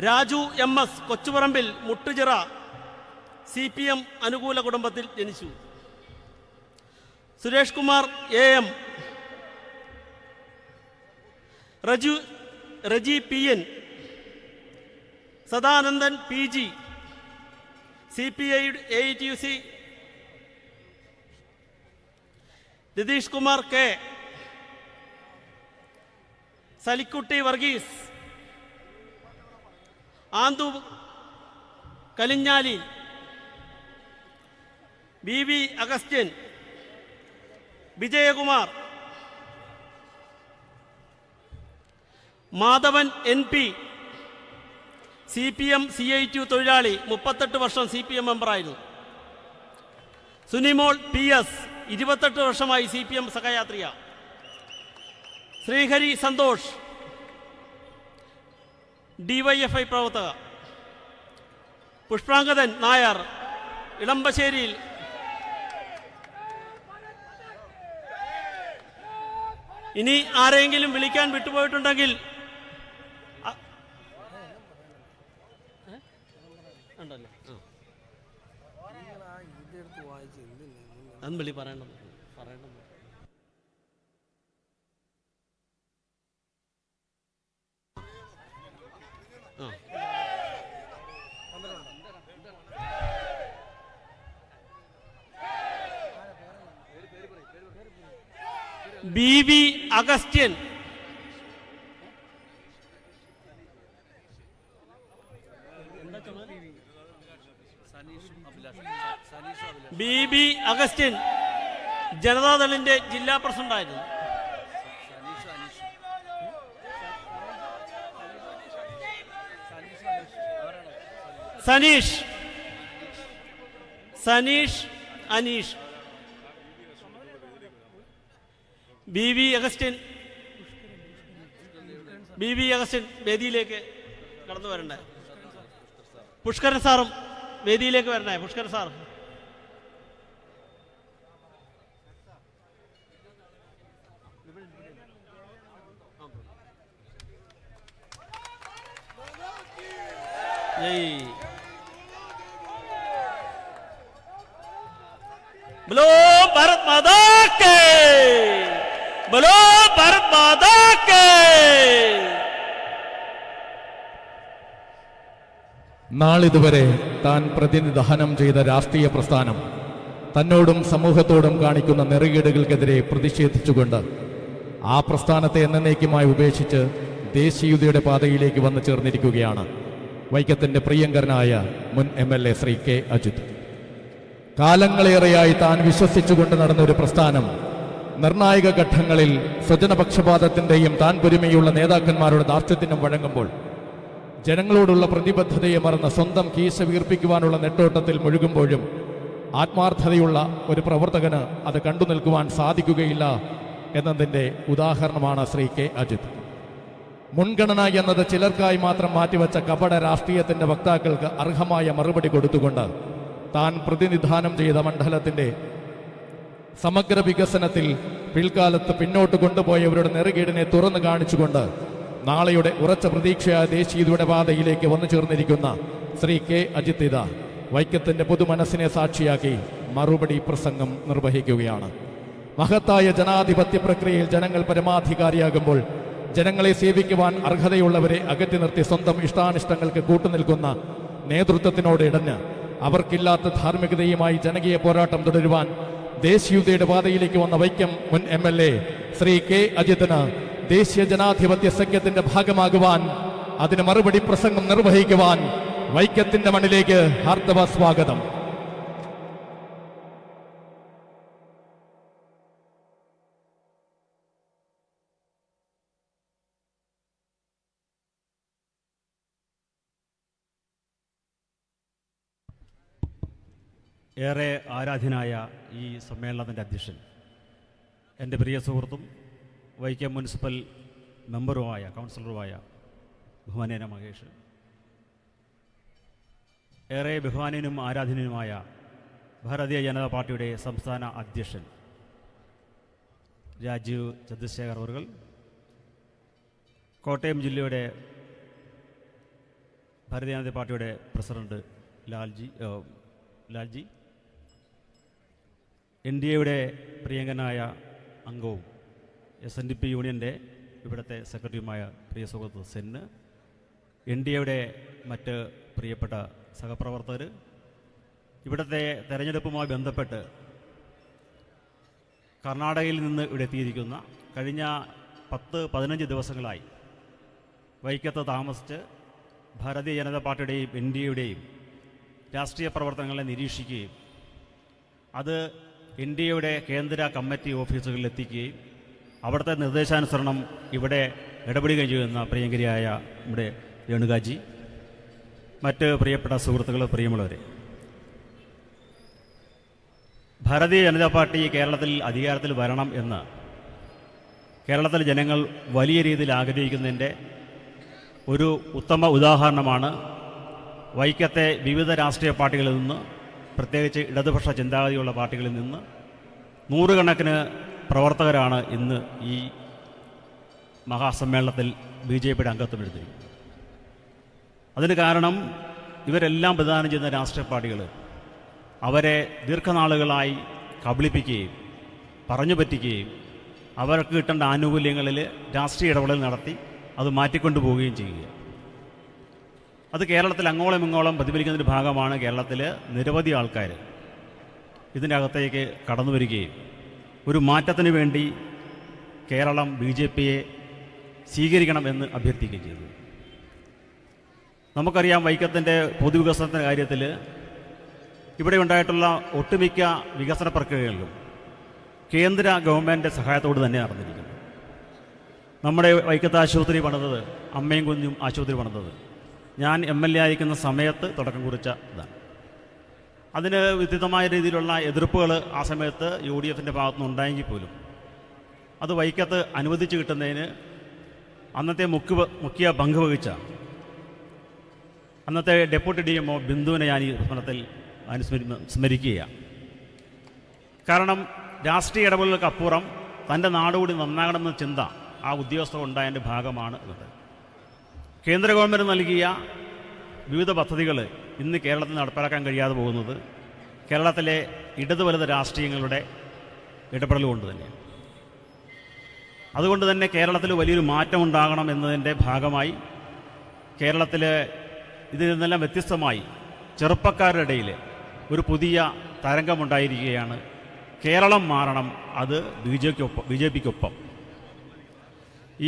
രാജു MS കൊച്ചുപറമ്പിൽ മുട്ടുചിറ CPM അനുകൂല കുടുംബത്തിൽ ജനിച്ചു. Suresh Kumar AM, Reji PN, Sadanandan PG, CPI AITUC, Ratheesh Kumar K, Salikutty Varghese, Anthu Kalinjali, BV Augustine, Vijayakumar, Madhavan NP, CPM CITU തൊഴിലാളി, 38 വർഷം CPM മെമ്പറായിരുന്നു. സുനിമോൾ PS, 28 വർഷമായി CPM സഹയാത്രിക. ശ്രീഹരി സന്തോഷ്, DYFI പ്രവർത്തക. പുഷ്പാങ്കദൻ നായർ, ഇളമ്പശ്ശേരിയിൽ. ഇനി ആരെങ്കിലും വിളിക്കാൻ വിട്ടുപോയിട്ടുണ്ടെങ്കിൽ ഉണ്ടല്ലോ, അന്ന് വിളി പറയണം. BV അഗസ്റ്റ്യൻ, BB അഗസ്റ്റ്യൻ ജനതാദളിന്റെ ജില്ലാ പ്രസിഡന്റായിരുന്നു. അനീഷ് BV അഗസ്റ്റ്യൻ വേദിയിലേക്ക് കടന്നു വരണ്ടേ? പുഷ്കരൻ സാറും വേദിയിലേക്ക് വരണേ? പുഷ്കരൻ സാർ. बोलो भारत माता के, बोलो भारत माता के. നാളിതുവരെ താൻ പ്രതിനിധാനം ചെയ്ത രാഷ്ട്രീയ പ്രസ്ഥാനം തന്നോടും സമൂഹത്തോടും കാണിക്കുന്ന നെറുകേടുകൾക്കെതിരെ പ്രതിഷേധിച്ചുകൊണ്ട് ആ പ്രസ്ഥാനത്തെ എന്നേക്കുമായി ഉപേക്ഷിച്ച് ദേശീയതയുടെ പാതയിലേക്ക് വന്നു ചേർന്നിരിക്കുകയാണ് വൈക്കത്തിന്റെ പ്രിയങ്കരനായ മുൻ MLA ശ്രീ K. അജിത്. കാലങ്ങളേറെയായി താൻ വിശ്വസിച്ചുകൊണ്ട് നടന്ന ഒരു പ്രസ്ഥാനം നിർണായക ഘട്ടങ്ങളിൽ സ്വജനപക്ഷപാതത്തിന്റെയും താൻ പൊരുമയുള്ള നേതാക്കന്മാരുടെ ധാർഷ്ട്യത്തിനും വഴങ്ങുമ്പോൾ ജനങ്ങളോടുള്ള പ്രതിബദ്ധതയെ മറന്ന് സ്വന്തം കീശ വീർപ്പിക്കുവാനുള്ള നെട്ടോട്ടത്തിൽ മുഴുകുമ്പോഴും ആത്മാർത്ഥതയുള്ള ഒരു പ്രവർത്തകന് അത് കണ്ടു നിൽക്കുവാൻ സാധിക്കുകയില്ല എന്നതിൻ്റെ ഉദാഹരണമാണ് ശ്രീ K. അജിത്. മുൻഗണന എന്നത് ചിലർക്കായി മാത്രം മാറ്റിവെച്ച കപട രാഷ്ട്രീയത്തിന്റെ വക്താക്കൾക്ക് അർഹമായ മറുപടി കൊടുത്തുകൊണ്ട് താൻ പ്രതിനിധാനം ചെയ്ത മണ്ഡലത്തിന്റെ സമഗ്ര വികസനത്തിൽ പിൽക്കാലത്ത് പിന്നോട്ട് കൊണ്ടുപോയവരുടെ നെറുകേടിനെ തുറന്നു കാണിച്ചുകൊണ്ട് നാളെയുടെ ഉറച്ച പ്രതീക്ഷയായ ദേശീയതയുടെ പാതയിലേക്ക് വന്നു ചേർന്നിരിക്കുന്ന ശ്രീ K. അജിത് ഇത വൈക്കത്തിന്റെ പൊതുമനസ്സിനെ സാക്ഷിയാക്കി മറുപടി പ്രസംഗം നിർവഹിക്കുകയാണ്. മഹത്തായ ജനാധിപത്യ പ്രക്രിയയിൽ ജനങ്ങൾ പരമാധികാരിയാകുമ്പോൾ ജനങ്ങളെ സേവിക്കുവാൻ അർഹതയുള്ളവരെ അകറ്റി നിർത്തി സ്വന്തം ഇഷ്ടാനിഷ്ടങ്ങൾക്ക് കൂട്ടുനിൽക്കുന്ന നേതൃത്വത്തിനോട് ഇടഞ്ഞ് അവർക്കില്ലാത്ത ധാർമ്മികതയുമായി ജനകീയ പോരാട്ടം തുടരുവാൻ ദേശീയതയുടെ പാതയിലേക്ക് വന്ന വൈക്കം മുൻ MLA ശ്രീ K. അജിത്തിന് ദേശീയ ജനാധിപത്യ സഖ്യത്തിന്റെ ഭാഗമാകുവാൻ, അതിന് മറുപടി പ്രസംഗം നിർവഹിക്കുവാൻ വൈക്കത്തിന്റെ മണ്ണിലേക്ക് ഹാർദവ സ്വാഗതം. ഏറെ ആരാധ്യനായ ഈ സമ്മേളനത്തിൻ്റെ അധ്യക്ഷൻ, എൻ്റെ പ്രിയ സുഹൃത്തും വൈക്കം മുനിസിപ്പൽ മെമ്പറുമായ കൗൺസിലറുമായ ബഹുമാനേന മഹേഷ്, ഏറെ ബഹുമാനീയനും ആരാധനീയനുമായ ഭാരതീയ ജനതാ പാർട്ടിയുടെ സംസ്ഥാന അധ്യക്ഷൻ രാജീവ് ചന്ദ്രശേഖർ അവർകൾ, കോട്ടയം ജില്ലയുടെ ഭാരതീയ ജനതാ പാർട്ടിയുടെ പ്രസിഡന്റ് ലാൽജി ലാൽജി, NDAയുടെ പ്രിയങ്കനായ അംഗവും SNDP യൂണിയൻ്റെ ഇവിടുത്തെ സെക്രട്ടറിയുമായ പ്രിയ സുഹൃത്ത് സെന്ന്, NDAയുടെ മറ്റ് പ്രിയപ്പെട്ട സഹപ്രവർത്തകർ, ഇവിടുത്തെ തെരഞ്ഞെടുപ്പുമായി ബന്ധപ്പെട്ട് കർണാടകയിൽ നിന്ന് ഇവിടെ എത്തിയിരിക്കുന്ന കഴിഞ്ഞ 10-15 ദിവസങ്ങളായി വൈക്കത്ത് താമസിച്ച് ഭാരതീയ ജനതാ പാർട്ടിയുടെയും NDAയുടെയും രാഷ്ട്രീയ പ്രവർത്തനങ്ങളെ നിരീക്ഷിക്കുകയും അത് NDAയുടെ കേന്ദ്ര കമ്മിറ്റി ഓഫീസുകളിൽ എത്തിക്കുകയും അവിടുത്തെ നിർദ്ദേശാനുസരണം ഇവിടെ ഇടപെടുകയും ചെയ്യുന്ന പ്രിയങ്കരിയായ നമ്മുടെ രേണുകാജി, മറ്റ് പ്രിയപ്പെട്ട സുഹൃത്തുക്കൾ, പ്രിയമുള്ളവരെ, ഭാരതീയ ജനതാ പാർട്ടി കേരളത്തിൽ അധികാരത്തിൽ വരണം എന്ന് കേരളത്തിലെ ജനങ്ങൾ വലിയ രീതിയിൽ ആഗ്രഹിക്കുന്നതിൻ്റെ ഒരു ഉത്തമ ഉദാഹരണമാണ് വൈക്കത്തെ വിവിധ രാഷ്ട്രീയ പാർട്ടികളിൽ നിന്ന്, പ്രത്യേകിച്ച് ഇടതുപക്ഷ ചിന്താഗതിയുള്ള പാർട്ടികളിൽ നിന്ന് നൂറുകണക്കിന് പ്രവർത്തകരാണ് ഇന്ന് ഈ മഹാസമ്മേളനത്തിൽ BJPയുടെ അംഗത്വം എടുത്തിരിക്കുന്നത്. അതിന് കാരണം ഇവരെല്ലാം പ്രതിദാനം ചെയ്യുന്ന രാഷ്ട്രീയ പാർട്ടികൾ അവരെ ദീർഘനാളുകളായി കബളിപ്പിക്കുകയും പറഞ്ഞു പറ്റിക്കുകയും അവർക്ക് കിട്ടേണ്ട ആനുകൂല്യങ്ങളിൽ രാഷ്ട്രീയ ഇടപെടൽ നടത്തി അത് മാറ്റിക്കൊണ്ടു പോവുകയും ചെയ്യുക. അത് കേരളത്തിൽ അങ്ങോളം ഇങ്ങോളം പ്രതിഫലിക്കുന്നതിൻ്റെ ഭാഗമാണ് കേരളത്തിൽ നിരവധി ആൾക്കാർ ഇതിൻ്റെ അകത്തേക്ക് കടന്നു വരികയും ഒരു മാറ്റത്തിന് വേണ്ടി കേരളം BJPയെ സ്വീകരിക്കണമെന്ന് അഭ്യർത്ഥിക്കുകയും ചെയ്തു. നമുക്കറിയാം, വൈക്കത്തിൻ്റെ പൊതുവികസനത്തിൻ്റെ കാര്യത്തിൽ ഇവിടെ ഉണ്ടായിട്ടുള്ള ഒട്ടുമിക്ക വികസന പ്രക്രിയകളിലും കേന്ദ്ര ഗവൺമെൻറ് സഹായത്തോട് തന്നെ നടന്നിരിക്കുന്നു. നമ്മുടെ വൈക്കത്ത് ആശുപത്രി പണിതത്, അമ്മയും കുഞ്ഞും ആശുപത്രി പണിതത് ഞാൻ MLA ആയിരിക്കുന്ന സമയത്ത് തുടക്കം കുറിച്ച ഇതാണ്. അതിന് വിദ്യുതമായ രീതിയിലുള്ള എതിർപ്പുകൾ ആ സമയത്ത് UDFൻ്റെ ഭാഗത്തുനിന്ന് ഉണ്ടായെങ്കിൽ പോലും അത് വൈക്കത്ത് അനുവദിച്ച് കിട്ടുന്നതിന് അന്നത്തെ മുഖ്യ പങ്ക് വഹിച്ച അന്നത്തെ ഡെപ്യൂട്ടി DMO ബിന്ദുവിനെ ഞാൻ ഈ സ്മരണത്തിൽ സ്മരിക്കുകയാണ്. കാരണം രാഷ്ട്രീയ ഇടപെടലുകൾക്കപ്പുറം തൻ്റെ നാടുകൂടി നന്നാകണമെന്ന ചിന്ത ആ ഉദ്യോഗസ്ഥർ ഉണ്ടായതിൻ്റെ ഭാഗമാണ് ഇത്. കേന്ദ്ര ഗവൺമെൻറ് നൽകിയ വിവിധ പദ്ധതികൾ ഇന്ന് കേരളത്തിൽ നടപ്പിലാക്കാൻ കഴിയാതെ പോകുന്നത് കേരളത്തിലെ ഇടതു വലത് രാഷ്ട്രീയങ്ങളുടെ ഇടപെടൽ കൊണ്ട് തന്നെയാണ്. അതുകൊണ്ട് തന്നെ കേരളത്തിൽ വലിയൊരു മാറ്റം ഉണ്ടാകണം എന്നതിൻ്റെ ഭാഗമായി കേരളത്തിൽ ഇതിൽ നിന്നെല്ലാം വ്യത്യസ്തമായി ചെറുപ്പക്കാരുടെ ഇടയിൽ ഒരു പുതിയ തരംഗമുണ്ടായിരിക്കുകയാണ്. കേരളം മാറണം, അത് BJPക്കൊപ്പം.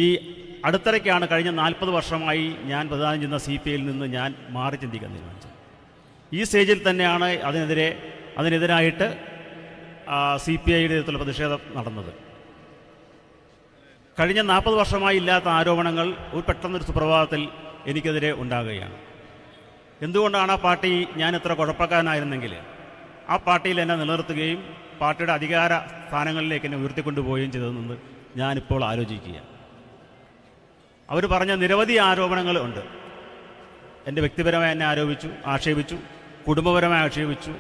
ഈ അടുത്തിടയ്ക്കാണ് കഴിഞ്ഞ 40 വർഷമായി ഞാൻ പ്രധാനം ചെയ്യുന്ന CPIയിൽ നിന്ന് ഞാൻ മാറി ചിന്തിക്കാൻ തീരുമാനിച്ചത്. ഈ സ്റ്റേജിൽ തന്നെയാണ് അതിനെതിരായിട്ട് CPIയുടെ നേതൃത്വത്തിലുള്ള പ്രതിഷേധം നടന്നത്. കഴിഞ്ഞ 40 വർഷമായി ഇല്ലാത്ത ആരോപണങ്ങൾ ഒരു പെട്ടെന്നൊരു സുപ്രഭാതത്തിൽ എനിക്കെതിരെ ഉണ്ടാകുകയാണ്. എന്തുകൊണ്ടാണ് ആ പാർട്ടി ഞാൻ ഇത്ര കുഴപ്പക്കാരനായിരുന്നെങ്കിൽ ആ പാർട്ടിയിൽ എന്നെ നിലനിർത്തുകയും പാർട്ടിയുടെ അധികാര സ്ഥാനങ്ങളിലേക്ക് എന്നെ ഉയർത്തിക്കൊണ്ടുപോവുകയും ചെയ്തതെന്ന് ഞാനിപ്പോൾ ആലോചിക്കുക. അവർ പറഞ്ഞ നിരവധി ആരോപണങ്ങൾ ഉണ്ട്. എൻ്റെ വ്യക്തിപരമായി എന്നെ ആക്ഷേപിച്ചു, കുടുംബപരമായി ആക്ഷേപിച്ചു,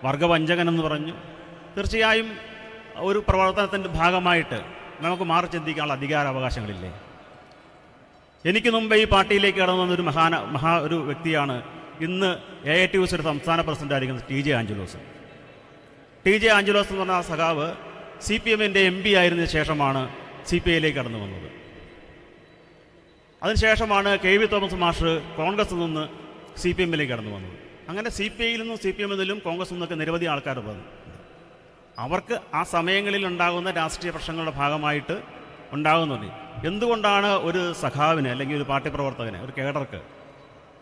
വർഗവഞ്ചകനെന്ന് പറഞ്ഞു. തീർച്ചയായും ഒരു പ്രവർത്തനത്തിൻ്റെ ഭാഗമായിട്ട് നമുക്ക് മാറി ചിന്തിക്കാനുള്ള അധികാരാവകാശങ്ങളില്ലേ? എനിക്ക് മുമ്പ് ഈ പാർട്ടിയിലേക്ക് കടന്നു വന്നൊരു ഒരു വ്യക്തിയാണ് ഇന്ന് AITUസിയുടെ സംസ്ഥാന പ്രസിഡൻ്റായിരിക്കുന്ന TJ ആഞ്ചലോസ്. TJ ആഞ്ചലോസ് എന്ന് പറഞ്ഞ സഖാവ് CPMൻ്റെ MP ആയിരുന്നതിന് ശേഷമാണ് CPIയിലേക്ക് കടന്നു വന്നത്. അതിനുശേഷമാണ് KV തോമസ് മാഷ് കോൺഗ്രസിൽ നിന്ന് CPMലേക്ക് കടന്നു വന്നത്. അങ്ങനെ CPIയിൽ നിന്നും CPMൽ നിന്നും കോൺഗ്രസിൽ നിന്നൊക്കെ നിരവധി ആൾക്കാർ വന്നു. അവർക്ക് ആ സമയങ്ങളിൽ ഉണ്ടാകുന്ന രാഷ്ട്രീയ പ്രശ്നങ്ങളുടെ ഭാഗമായിട്ട് ഉണ്ടാകുന്നത്. എന്തുകൊണ്ടാണ് ഒരു സഖാവിന് അല്ലെങ്കിൽ ഒരു പാർട്ടി പ്രവർത്തകന്, ഒരു കേഡർക്ക്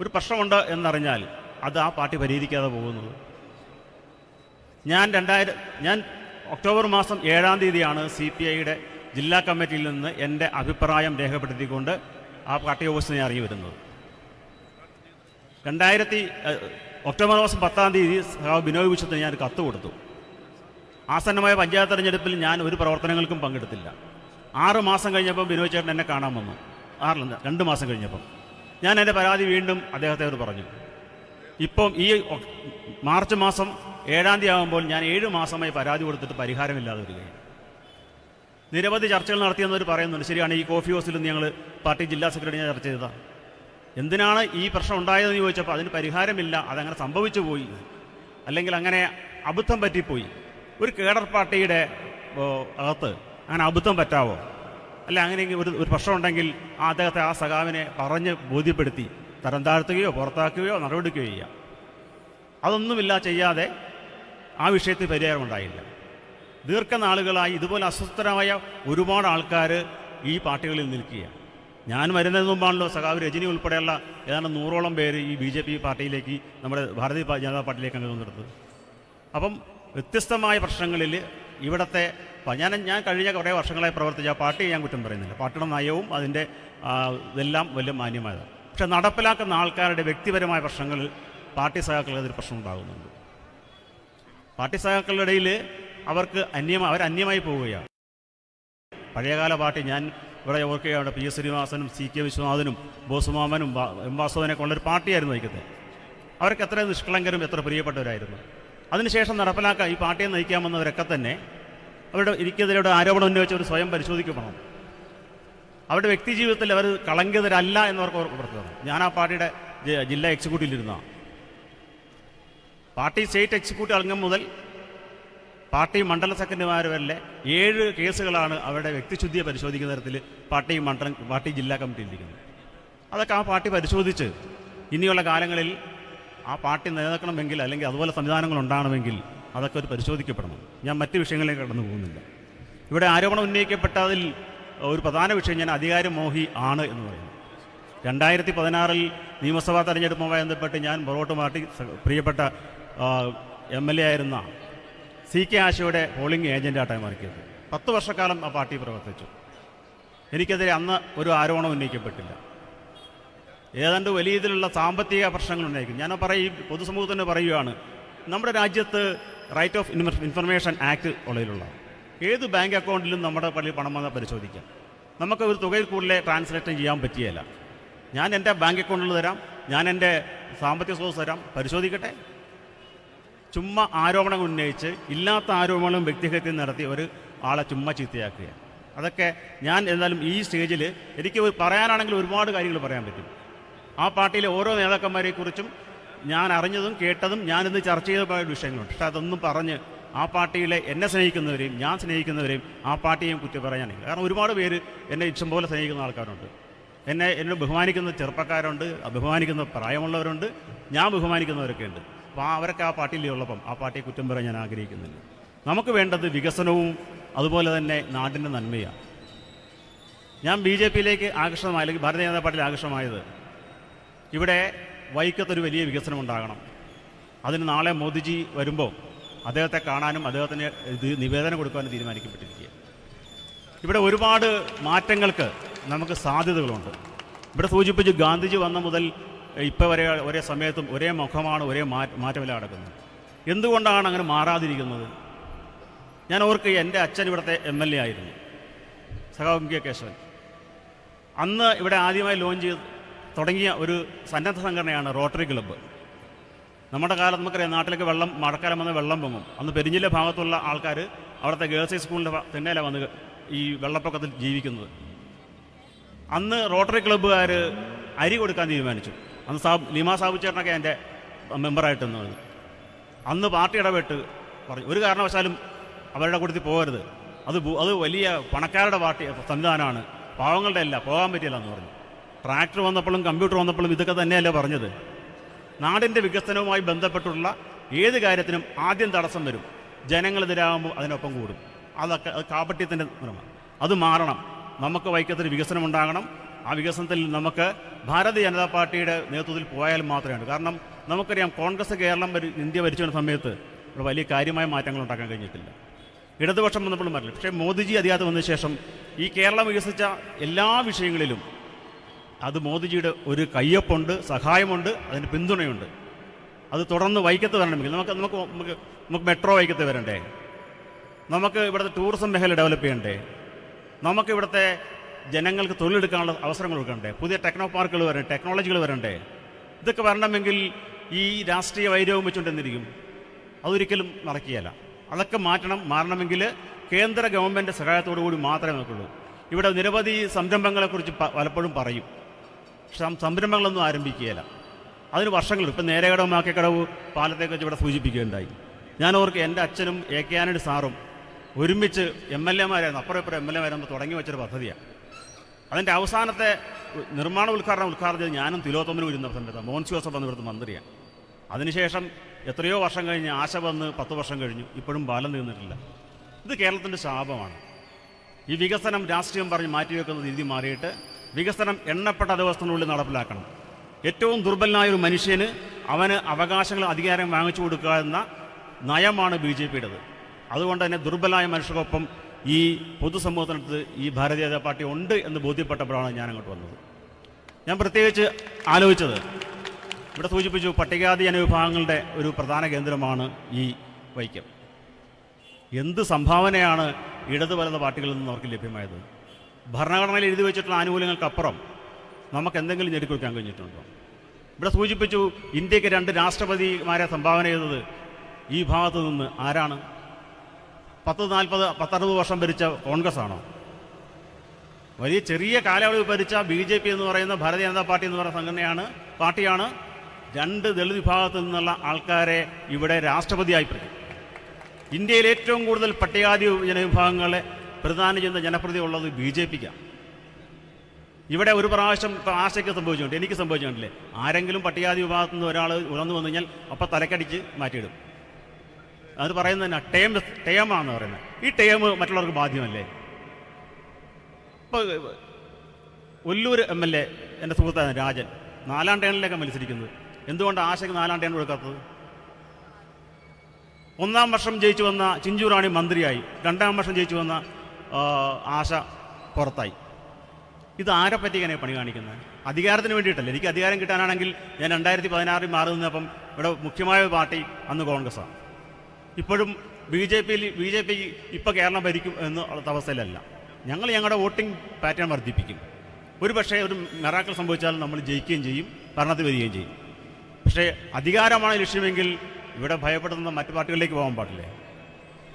ഒരു പ്രശ്നമുണ്ട് എന്നറിഞ്ഞാൽ അത് ആ പാർട്ടി പരിഹരിക്കാതെ പോകുന്നത്? ഞാൻ ഒക്ടോബർ മാസം 7-ാം തീയതിയാണ് CPIയുടെ ജില്ലാ കമ്മിറ്റിയിൽ നിന്ന് എൻ്റെ അഭിപ്രായം രേഖപ്പെടുത്തിക്കൊണ്ട് ആ പാർട്ടി ഓഫീസിൽ ഞാൻ ഇറങ്ങി വരുന്നത്. ഒക്ടോബർ മാസം 10-ാം തീയതി ബിനോയ് വിശ്വത്തിന് ഞാൻ കത്ത് കൊടുത്തു. ആസന്നമായ പഞ്ചായത്ത് തെരഞ്ഞെടുപ്പിൽ ഞാൻ ഒരു പ്രവർത്തനങ്ങൾക്കും പങ്കെടുത്തില്ല. 6 മാസം കഴിഞ്ഞപ്പോൾ ബിനോയ് ചേട്ടൻ എന്നെ കാണാൻ വന്നു. 2 മാസം കഴിഞ്ഞപ്പം ഞാൻ എൻ്റെ പരാതി വീണ്ടും അദ്ദേഹത്തോട് പറഞ്ഞു. ഇപ്പം ഈ മാർച്ച് മാസം 7-ാം തീയതി ആകുമ്പോൾ ഞാൻ 7 മാസമായി പരാതി കൊടുത്തിട്ട് പരിഹാരമില്ലാതെ വരികയാണ്. നിരവധി ചർച്ചകൾ നടത്തിയെന്നവർ പറയുന്നുണ്ട്. ശരിയാണ്, ഈ കോഫി ഹൗസിൽ നിന്ന് ഞങ്ങൾ പാർട്ടി ജില്ലാ സെക്രട്ടറി ഞാൻ ചർച്ച ചെയ്തതാണ്. എന്തിനാണ് ഈ പ്രശ്നം ഉണ്ടായതെന്ന് ചോദിച്ചപ്പോൾ അതിന് പരിഹാരമില്ല, അതങ്ങനെ സംഭവിച്ചു പോയി. അല്ലെങ്കിൽ അങ്ങനെ അബദ്ധം പറ്റിപ്പോയി. ഒരു കേഡർ പാർട്ടിയുടെ അകത്ത് അങ്ങനെ അബദ്ധം പറ്റാവോ? അല്ല അങ്ങനെയെങ്കിൽ ഒരു പ്രശ്നമുണ്ടെങ്കിൽ അദ്ദേഹത്തെ ആ സഖാവിനെ പറഞ്ഞ് ബോധ്യപ്പെടുത്തി തരം താഴ്ത്തുകയോ പുറത്താക്കുകയോ നടപടിക്കുകയോ ചെയ്യാം. അതൊന്നുമില്ല, ചെയ്യാതെ ആ വിഷയത്തിൽ പരിഹാരമുണ്ടായില്ല. ദീർഘനാളുകളായി ഇതുപോലെ അസ്വസ്ഥരായ ഒരുപാട് ആൾക്കാർ ഈ പാർട്ടികളിൽ നിൽക്കുകയാണ്. ഞാൻ വരുന്നതിന് മുമ്പാണല്ലോ സഖാവ് രജനി ഉൾപ്പെടെയുള്ള ഏതാണ്ട് 100ഓളം പേര് ഈ BJP പാർട്ടിയിലേക്ക്, നമ്മുടെ ഭാരതീയ ജനതാ പാർട്ടിയിലേക്ക് അങ്ങ് വന്നെടുത്തത്. അപ്പം വ്യത്യസ്തമായ പ്രശ്നങ്ങളിൽ ഇവിടുത്തെ ഞാൻ കഴിഞ്ഞ കുറേ വർഷങ്ങളായി പ്രവർത്തിച്ച ആ പാർട്ടിയെ ഞാൻ കുറ്റം പറയുന്നില്ല. പാർട്ടിയുടെ നയവും അതിൻ്റെ ഇതെല്ലാം വലിയ മാന്യമായതാണ്. പക്ഷെ നടപ്പിലാക്കുന്ന ആൾക്കാരുടെ വ്യക്തിപരമായ പ്രശ്നങ്ങളിൽ പാർട്ടി സഖാക്കളുടെ ഒരു പ്രശ്നം ഉണ്ടാകുന്നുണ്ട്. പാർട്ടി സഖാക്കളുടെ ഇടയിൽ അവർക്ക് അന്യമായി പോവുകയാണ്. പഴയകാല പാർട്ടി ഞാൻ ഇവിടെ ഓർക്കുകയാണ്, PS ശ്രീനിവാസനും CK വിശ്വനാഥനും ബോസുമാമനും M വാസവനൊക്കെ ഉള്ളൊരു പാർട്ടിയായിരുന്നു നയിക്കുന്നത്. അവർക്ക് എത്ര നിഷ്കളങ്കരും എത്ര പ്രിയപ്പെട്ടവരായിരുന്നു. അതിനുശേഷം നടപ്പിലാക്കാൻ ഈ പാർട്ടിയെ നയിക്കാമെന്നവരൊക്കെ തന്നെ അവരുടെ ഇരിക്കുന്നതിലൂടെ ആരോപണം ഉന്നയിച്ചവർ സ്വയം പരിശോധിക്കപ്പെടണം. അവരുടെ വ്യക്തി ജീവിതത്തിൽ അവർ കളങ്കിതരല്ല എന്നവർക്ക് ഉറപ്പ്. ഞാൻ ആ പാർട്ടിയുടെ ജില്ലാ എക്സിക്യൂട്ടീവിലിരുന്ന പാർട്ടി സ്റ്റേറ്റ് എക്സിക്യൂട്ടീവ് അംഗം മുതൽ പാർട്ടി മണ്ഡല സെക്രട്ടറിമാർ വരെ 7 കേസുകളാണ് അവരുടെ വ്യക്തിശുദ്ധിയെ പരിശോധിക്കുന്ന തരത്തിൽ പാർട്ടി ജില്ലാ കമ്മിറ്റിയിലിരിക്കുന്നത്. അതൊക്കെ ആ പാർട്ടി പരിശോധിച്ച് ഇനിയുള്ള കാലങ്ങളിൽ ആ പാർട്ടി നിലനിൽക്കണമെങ്കിൽ അല്ലെങ്കിൽ അതുപോലെ സംവിധാനങ്ങൾ ഉണ്ടാകണമെങ്കിൽ അതൊക്കെ ഒരു പരിശോധിക്കപ്പെടണം. ഞാൻ മറ്റ് വിഷയങ്ങളിലേക്ക് കടന്നു പോകുന്നില്ല. ഇവിടെ ആരോപണം ഉന്നയിക്കപ്പെട്ടതിൽ ഒരു പ്രധാന വിഷയം ഞാൻ അധികാരമോഹി ആണ് എന്ന് പറയുന്നു. 2016 നിയമസഭാ തെരഞ്ഞെടുപ്പുമായി ബന്ധപ്പെട്ട് ഞാൻ ബറോട്ട് പാർട്ടി പ്രിയപ്പെട്ട MLA ആയിരുന്ന CK ആശയുടെ പോളിംഗ് ഏജൻ്റായിട്ടാണ് മാറിയത്. 10 വർഷക്കാലം ആ പാർട്ടി പ്രവർത്തിച്ചു. എനിക്കെതിരെ അന്ന് ഒരു ആരോപണം ഉന്നയിക്കപ്പെട്ടില്ല. ഏതാണ്ട് വലിയ രീതിയിലുള്ള സാമ്പത്തിക പ്രശ്നങ്ങൾ ഉന്നയിക്കും. ഞാൻ ഈ പൊതുസമൂഹത്തിന് പറയുകയാണ്, നമ്മുടെ രാജ്യത്ത് റൈറ്റ് ഓഫ് ഇൻഫർമേഷൻ ആക്ട് ഉള്ളതിലുള്ള ഏത് ബാങ്ക് അക്കൗണ്ടിലും നമ്മുടെ പള്ളിയിൽ പണം വന്നാൽ പരിശോധിക്കാം. നമുക്ക് ഒരു തുകയിൽ കൂടുതൽ ട്രാൻസ്ലേഷൻ ചെയ്യാൻ പറ്റിയല്ല. ഞാൻ എൻ്റെ ബാങ്ക് അക്കൗണ്ടിൽ തരാം, ഞാൻ എൻ്റെ സാമ്പത്തിക സ്രോതസ് തരാം, പരിശോധിക്കട്ടെ. ചുമ്മാ ആരോപണങ്ങൾ ഉന്നയിച്ച് ഇല്ലാത്ത ആരോപണങ്ങളും വ്യക്തിഹത്യം നടത്തി ഒരു ആളെ ചുമ്മാ ചീത്തയാക്കുക. അതൊക്കെ ഞാൻ എന്തായാലും ഈ സ്റ്റേജിൽ എനിക്ക് പറയാനാണെങ്കിൽ ഒരുപാട് കാര്യങ്ങൾ പറയാൻ പറ്റും. ആ പാർട്ടിയിലെ ഓരോ നേതാക്കന്മാരെക്കുറിച്ചും ഞാൻ അറിഞ്ഞതും കേട്ടതും ഞാനിന്ന് ചർച്ച ചെയ്ത വിഷയങ്ങളുണ്ട്. പക്ഷെ അതൊന്നും പറഞ്ഞ് ആ പാർട്ടിയിലെ എന്നെ സ്നേഹിക്കുന്നവരെയും ഞാൻ സ്നേഹിക്കുന്നവരെയും ആ പാർട്ടിയെയും കുറ്റം പറയാനില്ല. കാരണം ഒരുപാട് പേര് എന്നെ ഇഷ്ടം പോലെ സ്നേഹിക്കുന്ന ആൾക്കാരുണ്ട്. എന്നെ ബഹുമാനിക്കുന്ന ചെറുപ്പക്കാരുണ്ട്, ബഹുമാനിക്കുന്ന പ്രായമുള്ളവരുണ്ട്, ഞാൻ ബഹുമാനിക്കുന്നവരൊക്കെ ഉണ്ട്. അപ്പോൾ അവരൊക്കെ ആ പാർട്ടിയിലുള്ളപ്പം ആ പാർട്ടിയെ കുറ്റം പറയാൻ ഞാൻ ആഗ്രഹിക്കുന്നില്ല. നമുക്ക് വേണ്ടത് വികസനവും അതുപോലെ തന്നെ നാടിൻ്റെ നന്മയാണ്. ഞാൻ BJPയിലേക്ക് ആകർഷണമായ അല്ലെങ്കിൽ ഭാരതീയ ജനതാ പാർട്ടിയിൽ ആകർഷമായത് ഇവിടെ വൈക്കത്തൊരു വലിയ വികസനം ഉണ്ടാകണം. അതിന് നാളെ മോദിജി വരുമ്പോൾ അദ്ദേഹത്തെ കാണാനും അദ്ദേഹത്തിന് നിവേദനം കൊടുക്കാനും തീരുമാനിക്കപ്പെട്ടിരിക്കുക. ഇവിടെ ഒരുപാട് മാറ്റങ്ങൾക്ക് നമുക്ക് സാധ്യതകളുണ്ട്. ഇവിടെ സൂചിപ്പിച്ച് ഗാന്ധിജി വന്ന മുതൽ ഇപ്പോൾ വരെ ഒരേ സമയത്തും ഒരേ മുഖമാണ്, ഒരേ മാറ്റമില്ല നടക്കുന്നത്. എന്തുകൊണ്ടാണ് അങ്ങനെ മാറാതിരിക്കുന്നത്? ഞാൻ ഓർക്കുക, എൻ്റെ അച്ഛൻ ഇവിടുത്തെ MLA ആയിരുന്നു, സഖാവ് MK കേശവൻ. അന്ന് ഇവിടെ ആദ്യമായി ലോഞ്ച് ചെയ്ത് തുടങ്ങിയ ഒരു സന്നദ്ധ സംഘടനയാണ് റോട്ടറി ക്ലബ്ബ്. നമ്മുടെ കാലത്ത് നമുക്കറിയാം, നാട്ടിലേക്ക് മഴക്കാലം വന്ന് വെള്ളം പൊങ്ങും. അന്ന് പെരിഞ്ഞിലെ ഭാഗത്തുള്ള ആൾക്കാർ അവിടുത്തെ ഗേൾസ് ഹൈസ്കൂളിൻ്റെ തെന്നയിലാണ് വന്ന് ഈ വെള്ളപ്പൊക്കത്തിൽ ജീവിക്കുന്നത്. അന്ന് റോട്ടറി ക്ലബ്ബുകാർ അരി കൊടുക്കാൻ തീരുമാനിച്ചു. അന്ന് ലീമാ സാബു ചേട്ടനൊക്കെ എൻ്റെ മെമ്പറായിട്ട് നിന്നത്. അന്ന് പാർട്ടി ഇടപെട്ട് പറഞ്ഞു, ഒരു കാരണവശാലും അവരുടെ കൂട്ടത്തിൽ പോകരുത്, അത് വലിയ പണക്കാരുടെ പാർട്ടി സംവിധാനമാണ്, പാവങ്ങളുടെ അല്ല, പോകാൻ പറ്റില്ല എന്ന് പറഞ്ഞു. ട്രാക്ടർ വന്നപ്പോഴും കമ്പ്യൂട്ടർ വന്നപ്പോഴും ഇതൊക്കെ തന്നെയല്ലേ പറഞ്ഞത്. നാടിൻ്റെ വികസനവുമായി ബന്ധപ്പെട്ടുള്ള ഏത് കാര്യത്തിനും ആദ്യം തടസ്സം വരും, ജനങ്ങളെതിരാകുമ്പോൾ അതിനൊപ്പം കൂടും. അതൊക്കെ കാപട്യത്തിൻ്റെ നിറമാണ്. അത് മാറണം. നമുക്ക് വൈക്കത്തൊരു വികസനം ഉണ്ടാകണം. ആ വികസനത്തിൽ നമുക്ക് ഭാരതീയ ജനതാ പാർട്ടിയുടെ നേതൃത്വത്തിൽ പോയാൽ മാത്രമേ. കാരണം നമുക്കറിയാം, കോൺഗ്രസ് ഇന്ത്യ ഭരിച്ചുകൊണ്ട സമയത്ത് ഇവിടെ വലിയ കാര്യമായ മാറ്റങ്ങൾ ഉണ്ടാക്കാൻ കഴിഞ്ഞിട്ടില്ല. ഇടതുപക്ഷം വന്നപ്പോഴും വരില്ല. പക്ഷേ മോദിജി അധികാരത്തിൽ വന്ന ശേഷം ഈ കേരളം വികസിച്ച എല്ലാ വിഷയങ്ങളിലും അത് മോദിജിയുടെ ഒരു കയ്യൊപ്പുണ്ട്, സഹായമുണ്ട്, അതിന് പിന്തുണയുണ്ട്. അത് തുടർന്ന് വൈക്കത്ത് വരണമെങ്കിൽ നമുക്ക് മെട്രോ വൈക്കത്ത് വരണ്ടേ, നമുക്ക് ഇവിടുത്തെ ടൂറിസം മേഖല ഡെവലപ്പ് ചെയ്യണ്ടേ, നമുക്ക് ഇവിടുത്തെ ജനങ്ങൾക്ക് തൊഴിലെടുക്കാനുള്ള അവസരങ്ങൾ കൊടുക്കണ്ടേ, പുതിയ ടെക്നോ പാർക്കുകൾ വരണ്ടേ, ടെക്നോളജികൾ വരണ്ടേ. ഇതൊക്കെ വരണമെങ്കിൽ ഈ രാഷ്ട്രീയ വൈരവും വെച്ചുകൊണ്ടെന്നിരിക്കും, അതൊരിക്കലും നടക്കുകയല്ല. അതൊക്കെ മാറണമെങ്കിൽ കേന്ദ്ര ഗവൺമെൻറ് സഹായത്തോടു കൂടി മാത്രമേ നോക്കുള്ളൂ. ഇവിടെ നിരവധി സംരംഭങ്ങളെക്കുറിച്ച് പലപ്പോഴും പറയും, പക്ഷെ സംരംഭങ്ങളൊന്നും ആരംഭിക്കുകയില്ല. അതിന് വർഷങ്ങൾ. ഇപ്പം നേരേകടവ് മാക്കേക്കടവ് പാലത്തേക്ക് വെച്ച് ഇവിടെ സൂചിപ്പിക്കുകയുണ്ടായി. ഞാൻ ഓർക്ക് എൻ്റെ അച്ഛനും എ കെ ആന്റണി സാറും ഒരുമിച്ച് MLA മാരായിരുന്നു, അപ്പുറം ഇപ്പുറം MLA മാരായിരുന്നു തുടങ്ങി വെച്ചൊരു പദ്ധതിയാണ്. അതിൻ്റെ അവസാനത്തെ നിർമ്മാണ ഉദ്ഘാടനം ചെയ്ത് ഞാനും തിലോത്തമനും ഇരുന്ന സമയത്ത് മോൻസ് ജോസഫ് വന്ന് ഇവിടുത്തെ മന്ത്രിയാണ്. അതിനുശേഷം എത്രയോ വർഷം കഴിഞ്ഞ് ആശ വന്ന് 10 വർഷം കഴിഞ്ഞു, ഇപ്പോഴും പാലം തീർന്നിട്ടില്ല. ഇത് കേരളത്തിൻ്റെ ശാപമാണ്. ഈ വികസനം രാഷ്ട്രീയം പറഞ്ഞ് മാറ്റിവെക്കുന്ന രീതി മാറിയിട്ട് വികസനം എണ്ണപ്പെട്ട ദിവസത്തിനുള്ളിൽ നടപ്പിലാക്കണം. ഏറ്റവും ദുർബലനായ ഒരു മനുഷ്യന് അവന് അവകാശങ്ങൾ അധികാരം വാങ്ങിച്ചു കൊടുക്കുക എന്ന നയമാണ് BJPയുടേത്. അതുകൊണ്ട് തന്നെ ദുർബലമായ മനുഷ്യർക്കൊപ്പം ഈ പൊതുസമൂഹത്തിനടുത്ത് ഈ ഭാരതീയ ജനതാ പാർട്ടി ഉണ്ട് എന്ന് ബോധ്യപ്പെട്ടപ്പോഴാണ് ഞാൻ അങ്ങോട്ട് വന്നത്. ഞാൻ പ്രത്യേകിച്ച് ആലോചിച്ചത്, ഇവിടെ സൂചിപ്പിച്ചു പട്ടികജാതി ജനവിഭാഗങ്ങളുടെ ഒരു പ്രധാന കേന്ദ്രമാണ് ഈ വൈക്കം. എന്ത് സംഭാവനയാണ് ഇടത് വലത് പാർട്ടികളിൽ നിന്ന് അവർക്ക് ലഭ്യമായത്? ഭരണഘടനയിൽ എഴുതി വെച്ചിട്ടുള്ള ആനുകൂല്യങ്ങൾക്കപ്പുറം നമുക്ക് എന്തെങ്കിലും നേടിക്കൊടുക്കാൻ കഴിഞ്ഞിട്ടുണ്ടോ? ഇവിടെ സൂചിപ്പിച്ചു ഇന്ത്യക്ക് 2 രാഷ്ട്രപതിമാരെ സംഭാവന ചെയ്തത് ഈ ഭാഗത്തു നിന്ന് ആരാണ്? 10-40-60 വർഷം ഭരിച്ച കോൺഗ്രസ് ആണോ? വലിയ ചെറിയ കാലയളവ് ഭരിച്ച BJP എന്ന് പറയുന്ന ഭാരതീയ ജനതാ പാർട്ടി എന്ന് പറയുന്ന പാർട്ടിയാണ് 2 ദളിത് വിഭാഗത്തിൽ നിന്നുള്ള ആൾക്കാരെ ഇവിടെ രാഷ്ട്രപതിയായി പ്രഖ്യാപിച്ചത്. ഇന്ത്യയിൽ ഏറ്റവും കൂടുതൽ പട്ടികജാതി ജനവിഭാഗങ്ങളെ പ്രധാനം ചെയ്യുന്ന ജനപ്രതി ഉള്ളത് BJPക്കാണ്. ഇവിടെ ഒരു പ്രാവശ്യം ഇപ്പോൾ ആശയ്ക്ക് സംഭവിച്ചിട്ടുണ്ട്, എനിക്ക് സംഭവിച്ചിട്ടില്ലേ, ആരെങ്കിലും പട്ടികജാതി വിഭാഗത്തിൽ നിന്ന് ഒരാൾ ഉണർന്നു വന്നു കഴിഞ്ഞാൽ അപ്പം തലക്കടിച്ച് മാറ്റിയിടും. അത് പറയുന്നത് തന്നെ ടേമാണെന്ന് പറയുന്നത്. ഈ ടേം മറ്റുള്ളവർക്ക് ബാധ്യമല്ലേ? ഇപ്പോൾ ഒല്ലൂർ MLA എൻ്റെ സുഹൃത്താണ് രാജൻ, 4ാം ടേണിലേക്കാണ് മത്സരിക്കുന്നത്. എന്തുകൊണ്ട് ആശയ്ക്ക് 4ാം ടേൺ കൊടുക്കാത്തത്? 1ാം വർഷം ജയിച്ചു വന്ന ചിഞ്ചുറാണി മന്ത്രിയായി, 2ാം വർഷം ജയിച്ചു വന്ന ആശ പുറത്തായി. ഇത് ആരെ പറ്റി ഇങ്ങനെ പണി കാണിക്കുന്നത്? അധികാരത്തിന് വേണ്ടിയിട്ടല്ല. എനിക്ക് അധികാരം കിട്ടാനാണെങ്കിൽ ഞാൻ 2016 മാറി നിന്നപ്പം ഇവിടെ മുഖ്യമായ പാർട്ടി അന്ന് കോൺഗ്രസ്സാണ്. ഇപ്പോഴും BJP ഇപ്പോൾ കേരളം ഭരിക്കും എന്നുള്ള അവസ്ഥയിലല്ല. ഞങ്ങൾ ഞങ്ങളുടെ വോട്ടിംഗ് പാറ്റേൺ വർദ്ധിപ്പിക്കും. ഒരു പക്ഷേ ഒരു മിറാക്കിൾ സംഭവിച്ചാൽ നമ്മൾ ജയിക്കുകയും ചെയ്യും, ഭരണത്തിൽ വരികയും ചെയ്യും. പക്ഷേ അധികാരമാണ് ലക്ഷ്യമെങ്കിൽ ഇവിടെ ഭയപ്പെടുന്ന മറ്റു പാർട്ടികളിലേക്ക് പോകാൻ പാടില്ലേ?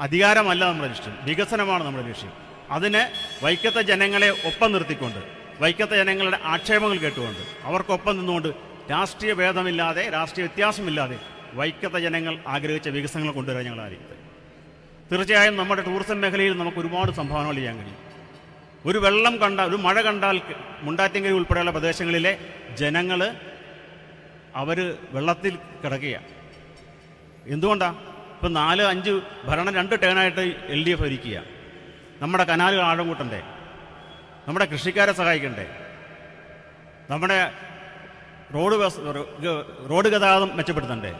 അധികാരമല്ല നമ്മുടെ ലക്ഷ്യം, വികസനമാണ് നമ്മുടെ ലക്ഷ്യം. അതിന് വൈക്കത്തെ ജനങ്ങളെ ഒപ്പം നിർത്തിക്കൊണ്ട്, വൈക്കത്തെ ജനങ്ങളുടെ ആക്ഷേപങ്ങൾ കേട്ടുകൊണ്ട്, അവർക്കൊപ്പം നിന്നുകൊണ്ട് രാഷ്ട്രീയ ഭേദമില്ലാതെ, രാഷ്ട്രീയ വ്യത്യാസമില്ലാതെ വൈക്കത്തെ ജനങ്ങൾ ആഗ്രഹിച്ച വികസനങ്ങൾ കൊണ്ടുവരാൻ ഞങ്ങൾ ആഗ്രഹിക്കുന്നത്. തീർച്ചയായും നമ്മുടെ ടൂറിസം മേഖലയിൽ നമുക്ക് ഒരുപാട് സംഭാവനകൾ ചെയ്യാൻ കഴിയും. ഒരു മഴ കണ്ടാൽ മുണ്ടാറ്റിങ്കരി ഉൾപ്പെടെയുള്ള പ്രദേശങ്ങളിലെ ജനങ്ങൾ അവർ വെള്ളത്തിൽ കിടക്കുകയാണ്. എന്തുകൊണ്ടാണ്? ഇപ്പം 4-5 ഭരണം 2 ടേണായിട്ട് LDF ഭരിക്കുക. നമ്മുടെ കനാലുകൾ ആഴം കൂട്ടണ്ടേ? നമ്മുടെ കൃഷിക്കാരെ സഹായിക്കണ്ടേ? നമ്മുടെ റോഡ് ഗതാഗതം മെച്ചപ്പെടുത്തണ്ടേ?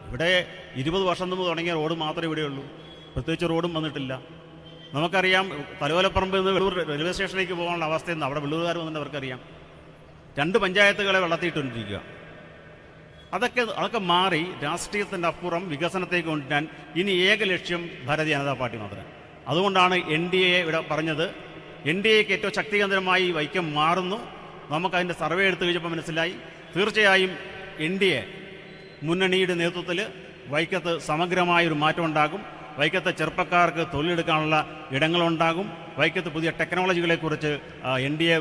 ഇവിടെ 20 വർഷം മുമ്പ് തുടങ്ങിയ റോഡ് മാത്രമേ ഇവിടെയുള്ളൂ, പ്രത്യേകിച്ച് റോഡും വന്നിട്ടില്ല. നമുക്കറിയാം, തലയോലപ്പറമ്പിൽ നിന്ന് വെള്ളൂർ റെയിൽവേ സ്റ്റേഷനിലേക്ക് പോകാനുള്ള അവസ്ഥയെന്ന് അവിടെ വെള്ളൂർകാർ വന്നിട്ട് അവർക്കറിയാം. 2 പഞ്ചായത്തുകളെ വെള്ളത്തിയിട്ടുകൊണ്ടിരിക്കുക. അതൊക്കെ മാറി രാഷ്ട്രീയത്തിൻ്റെ അപ്പുറം വികസനത്തേക്ക് കൊണ്ടുവരാൻ ഇനി ഏക ലക്ഷ്യം ഭാരതീയ ജനതാ പാർട്ടി മാത്രം. അതുകൊണ്ടാണ് NDA ഇവിടെ പറഞ്ഞത്. NDAക്ക് ഏറ്റവും ശക്തികേന്ദ്രമായി വൈക്കം മാറുന്നു. നമുക്കതിൻ്റെ സർവേ എടുത്തു കഴിഞ്ഞപ്പോൾ മനസ്സിലായി, തീർച്ചയായും NDA മുന്നണിയുടെ നേതൃത്വത്തിൽ വൈക്കത്ത് സമഗ്രമായൊരു മാറ്റം ഉണ്ടാകും. വൈക്കത്തെ ചെറുപ്പക്കാർക്ക് തൊഴിലെടുക്കാനുള്ള ഇടങ്ങളുണ്ടാകും. വൈക്കത്ത് പുതിയ ടെക്നോളജികളെക്കുറിച്ച് NDA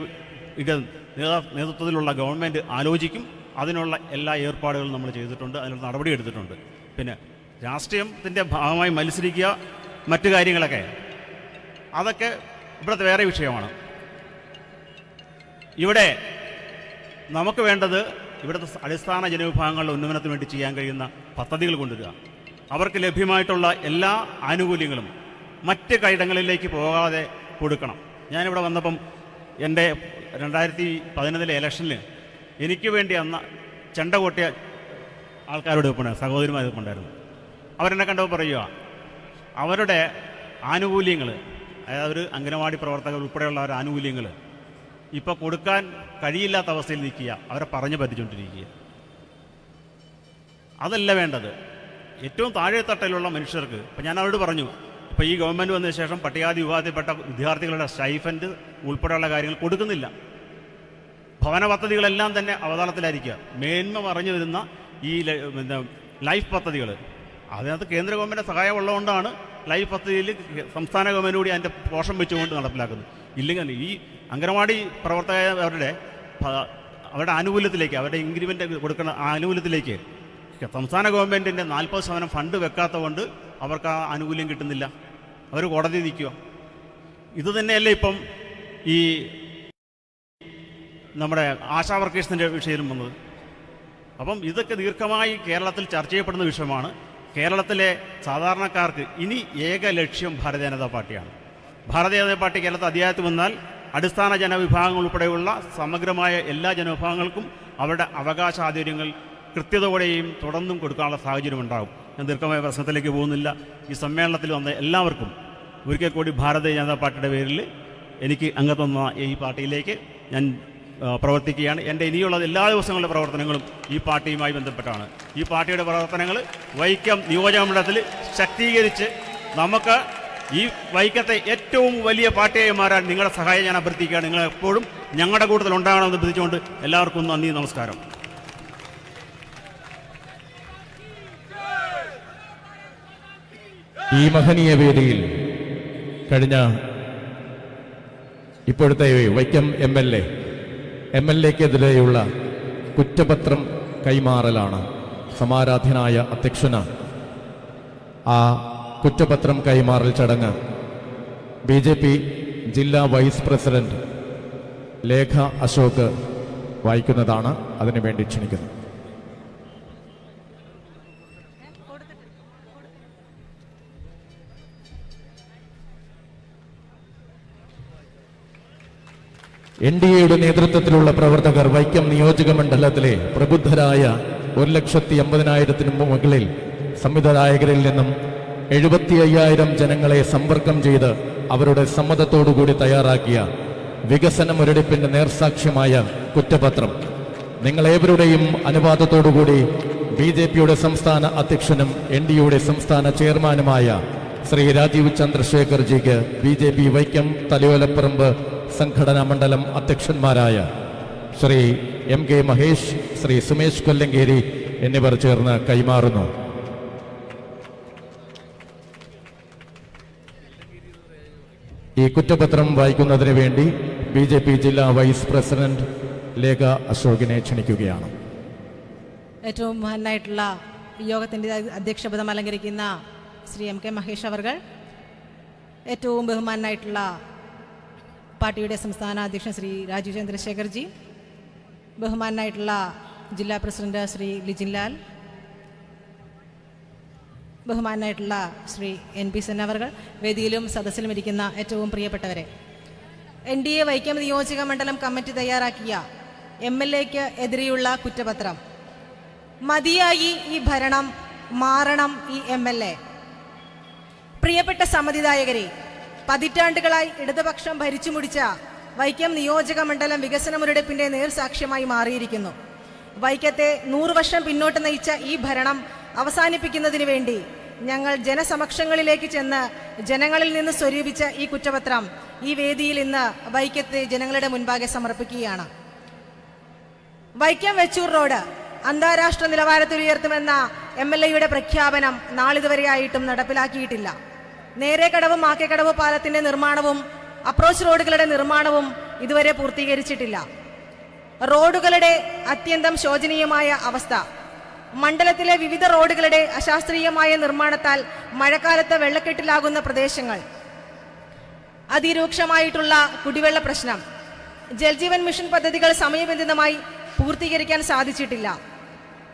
നേതൃത്വത്തിലുള്ള ഗവൺമെൻറ് ആലോചിക്കും. അതിനുള്ള എല്ലാ ഏർപ്പാടുകളും നമ്മൾ ചെയ്തിട്ടുണ്ട്, അതിനുള്ള നടപടി എടുത്തിട്ടുണ്ട്. പിന്നെ രാഷ്ട്രീയത്തിൻ്റെ ഭാഗമായി മത്സരിക്കുക, മറ്റു കാര്യങ്ങളൊക്കെ അതൊക്കെ ഇവിടുത്തെ വേറെ വിഷയമാണ്. ഇവിടെ നമുക്ക് വേണ്ടത് ഇവിടുത്തെ അടിസ്ഥാന ജനവിഭാഗങ്ങളുടെ ഉന്നമനത്തിന് വേണ്ടി ചെയ്യാൻ കഴിയുന്ന പദ്ധതികൾ കൊണ്ടുവരിക. അവർക്ക് ലഭ്യമായിട്ടുള്ള എല്ലാ ആനുകൂല്യങ്ങളും മറ്റ് കൈടങ്ങളിലേക്ക് പോകാതെ കൊടുക്കണം. ഞാനിവിടെ വന്നപ്പം എൻ്റെ 2011 ഇലക്ഷനിൽ എനിക്ക് വേണ്ടി അന്ന് ചെണ്ട കൊട്ടിയ ആൾക്കാരോട് സഹോദരിമാർ ഉണ്ടായിരുന്നു. അവരെന്നെ കണ്ടപ്പോൾ പറയുക, അവരുടെ ആനുകൂല്യങ്ങൾ, അതായത് ഒരു അംഗനവാടി പ്രവർത്തകർ ഉൾപ്പെടെയുള്ള ഒരു ആനുകൂല്യങ്ങൾ ഇപ്പോൾ കൊടുക്കാൻ കഴിയില്ലാത്ത അവസ്ഥയിൽ നിൽക്കുക, അവരെ പറഞ്ഞു പറ്റിച്ചുകൊണ്ടിരിക്കുക. അതല്ല വേണ്ടത്. ഏറ്റവും താഴെത്തട്ടിലുള്ള മനുഷ്യർക്ക്, ഇപ്പം ഞാൻ അവരോട് പറഞ്ഞു, ഇപ്പോൾ ഈ ഗവൺമെൻറ് വന്നതിന് ശേഷം പട്ടികജാതി വിഭാഗത്തിൽപ്പെട്ട വിദ്യാർത്ഥികളുടെ സ്റ്റൈഫൻഡ് ഉൾപ്പെടെയുള്ള കാര്യങ്ങൾ കൊടുക്കുന്നില്ല. ഭവന പദ്ധതികളെല്ലാം തന്നെ അവതാളത്തിലായിരിക്കുക. മേന്മ പറഞ്ഞു വരുന്ന ഈ ലൈഫ് പദ്ധതികൾ, അതിനകത്ത് കേന്ദ്ര ഗവൺമെൻറ് സഹായം ഉള്ളതുകൊണ്ടാണ് ലൈഫ് പദ്ധതിയിൽ സംസ്ഥാന ഗവൺമെൻറ് കൂടി അതിൻ്റെ പോഷം വെച്ചുകൊണ്ട് നടപ്പിലാക്കുന്നത്. ഇല്ലെങ്കിൽ ഈ അംഗനവാടി പ്രവർത്തകരുടെ അവരുടെ ആനുകൂല്യത്തിലേക്ക്, അവരുടെ ഇൻക്രിമെൻ്റ് കൊടുക്കുന്ന ആനുകൂല്യത്തിലേക്ക് സംസ്ഥാന ഗവൺമെൻറ്റിൻ്റെ 40% ഫണ്ട് വെക്കാത്ത കൊണ്ട് അവർക്ക് ആ ആനുകൂല്യം കിട്ടുന്നില്ല. അവർ കോടതി നിൽക്കുക. ഇത് തന്നെയല്ലേ ഇപ്പം ഈ നമ്മുടെ ആശാ വർക്കേഴ്സിൻ്റെ വിഷയം വന്നത്. അപ്പം ഇതൊക്കെ ദീർഘമായി കേരളത്തിൽ ചർച്ച ചെയ്യപ്പെടുന്ന വിഷയമാണ്. കേരളത്തിലെ സാധാരണക്കാർക്ക് ഇനി ഏക ലക്ഷ്യം ഭാരതീയ ജനതാ പാർട്ടിയാണ്. ഭാരതീയ ജനതാ പാർട്ടി കേരളത്തിൽ അധികാരത്തിൽ വന്നാൽ അടിസ്ഥാന ജനവിഭാഗങ്ങൾ ഉൾപ്പെടെയുള്ള സമഗ്രമായ എല്ലാ ജനവിഭാഗങ്ങൾക്കും അവരുടെ അവകാശാധികാരങ്ങൾ കൃത്യതയോടെയും തുടർന്നും കൊടുക്കാനുള്ള സാഹചര്യം ഉണ്ടാകും. ഞാൻ ദീർഘമായ പ്രശ്നത്തിലേക്ക് പോകുന്നില്ല. ഈ സമ്മേളനത്തിൽ വന്ന എല്ലാവർക്കും ഒരിക്കൽ കൂടി ഭാരതീയ ജനതാ പാർട്ടിയുടെ പേരിൽ എനിക്ക് അംഗത്വം ഈ പാർട്ടിയിലേക്ക് ഞാൻ പ്രവർത്തിക്കുകയാണ്. എൻ്റെ ഇനിയുള്ള എല്ലാ ദിവസങ്ങളുടെ പ്രവർത്തനങ്ങളും ഈ പാർട്ടിയുമായി ബന്ധപ്പെട്ടാണ്. ഈ പാർട്ടിയുടെ പ്രവർത്തനങ്ങൾ വൈക്കം നിയോജകമണ്ഡലത്തിൽ ശക്തീകരിച്ച് നമുക്ക് ഈ വൈക്കത്തെ ഏറ്റവും വലിയ പാർട്ടിയായി മാറാൻ നിങ്ങളുടെ സഹായം ഞാൻ അഭ്യർത്ഥിക്കുകയാണ്. നിങ്ങൾ എപ്പോഴും ഞങ്ങളുടെ കൂട്ടത്തിൽ ഉണ്ടാകണമെന്ന് അഭ്യർത്ഥിച്ചുകൊണ്ട് എല്ലാവർക്കും നന്ദി, നമസ്കാരം. ഈ മഹനീയ വേദിയിൽ കഴിഞ്ഞ ഇപ്പോഴത്തെ വൈക്കം എം എൽ എക്കെതിരെയുള്ള കുറ്റപത്രം കൈമാറലാണ്. സമാരാധ്യനായ അധ്യക്ഷന് ആ കുറ്റപത്രം കൈമാറൽ ചടങ്ങ് BJP ജില്ലാ വൈസ് പ്രസിഡന്റ് ലേഖ അശോക് വായിക്കുന്നതാണ്. അതിനുവേണ്ടി ക്ഷണിക്കുന്നു. NDAയുടെ നേതൃത്വത്തിലുള്ള പ്രവർത്തകർ വൈക്കം നിയോജക മണ്ഡലത്തിലെ പ്രബുദ്ധരായ 1,50,000 മുകളിൽ സംവിധായകരിൽ നിന്നും 75,000 ജനങ്ങളെ സമ്പർക്കം ചെയ്ത് അവരുടെ സമ്മതത്തോടുകൂടി തയ്യാറാക്കിയ വികസന മുരടിപ്പിന്റെ നേർസാക്ഷ്യമായ കുറ്റപത്രം നിങ്ങളേവരുടെയും അനുവാദത്തോടുകൂടി BJPയുടെ സംസ്ഥാന അധ്യക്ഷനും NDAയുടെ സംസ്ഥാന ചെയർമാനുമായ ശ്രീ രാജീവ് ചന്ദ്രശേഖർജിക്ക് BJP വൈക്കം തലയോലപ്പറമ്പ് സംഘടനാ മണ്ഡലം അധ്യക്ഷന്മാരായ ശ്രീ MK മഹേഷ്, ശ്രീ സുമേഷ് കൊല്ലങ്കേരി എന്നിവർ ചേർന്ന് കൈമാറുന്നു. ഈ കുറ്റപത്രം വായിക്കുന്നതിന് വേണ്ടി BJP ജില്ലാ വൈസ് പ്രസിഡന്റ് ലേഖ അശോകിനെ ക്ഷണിക്കുകയാണ്. ഏറ്റവും മഹാനായിട്ടുള്ള യോഗത്തിൻ്റെ അധ്യക്ഷപദം അലങ്കരിക്കുന്ന ശ്രീ MK മഹേഷ് അവർകൾ, ഏറ്റവും ബഹുമാനായിട്ടുള്ള പാർട്ടിയുടെ സംസ്ഥാന അധ്യക്ഷൻ ശ്രീ രാജീവ് ചന്ദ്രശേഖർജി, ബഹുമാനായിട്ടുള്ള ജില്ലാ പ്രസിഡന്റ് ശ്രീ ലിജിൻ ലാൽ, ബഹുമാനായിട്ടുള്ള ശ്രീ NP സെൻ അവർകൾ, വേദിയിലും സദസ്സിലും ഇരിക്കുന്ന ഏറ്റവും പ്രിയപ്പെട്ടവരെ, NDA വൈക്കം നിയോജക മണ്ഡലം കമ്മിറ്റി തയ്യാറാക്കിയ MLAക്ക് എതിരെയുള്ള കുറ്റപത്രം. മതിയായി ഈ ഭരണം, മാറണം ഈ MLA. പ്രിയപ്പെട്ട സമ്മതിദായകരെ, പതിറ്റാണ്ടുകളായി ഇടതുപക്ഷം ഭരിച്ചു മുടിച്ച വൈക്കം നിയോജക മണ്ഡലം വികസന മുരടിപ്പിന്റെ നേർസാക്ഷ്യമായി മാറിയിരിക്കുന്നു. വൈക്കത്തെ 100 വർഷം പിന്നോട്ട് നയിച്ച ഈ ഭരണം അവസാനിപ്പിക്കുന്നതിന് വേണ്ടി ഞങ്ങൾ ജനസമക്ഷങ്ങളിലേക്ക് ചെന്ന് ജനങ്ങളിൽ നിന്ന് സ്വരൂപിച്ച ഈ കുറ്റപത്രം ഈ വേദിയിൽ ഇന്ന് വൈക്കത്തെ ജനങ്ങളുടെ മുൻപാകെ സമർപ്പിക്കുകയാണ്. വൈക്കം വെച്ചൂർ റോഡ് അന്താരാഷ്ട്ര നിലവാരത്തിൽ ഉയർത്തുമെന്ന MLAയുടെ പ്രഖ്യാപനം നാളിതുവരെയായിട്ടും നടപ്പിലാക്കിയിട്ടില്ല. നേരെക്കടവ് മാക്കേക്കടവ് പാലത്തിന്റെ നിർമ്മാണവും അപ്രോച്ച് റോഡുകളുടെ നിർമ്മാണവും ഇതുവരെ പൂർത്തീകരിച്ചിട്ടില്ല. റോഡുകളുടെ അത്യന്തം ശോചനീയമായ അവസ്ഥ, മണ്ഡലത്തിലെ വിവിധ റോഡുകളുടെ അശാസ്ത്രീയമായ നിർമ്മാണത്താൽ മഴക്കാലത്ത് വെള്ളക്കെട്ടിലാകുന്ന പ്രദേശങ്ങൾ, അതിരൂക്ഷമായിട്ടുള്ള കുടിവെള്ള പ്രശ്നം, ജൽജീവൻ മിഷൻ പദ്ധതികൾ സമയബന്ധിതമായി പൂർത്തീകരിക്കാൻ സാധിച്ചിട്ടില്ല.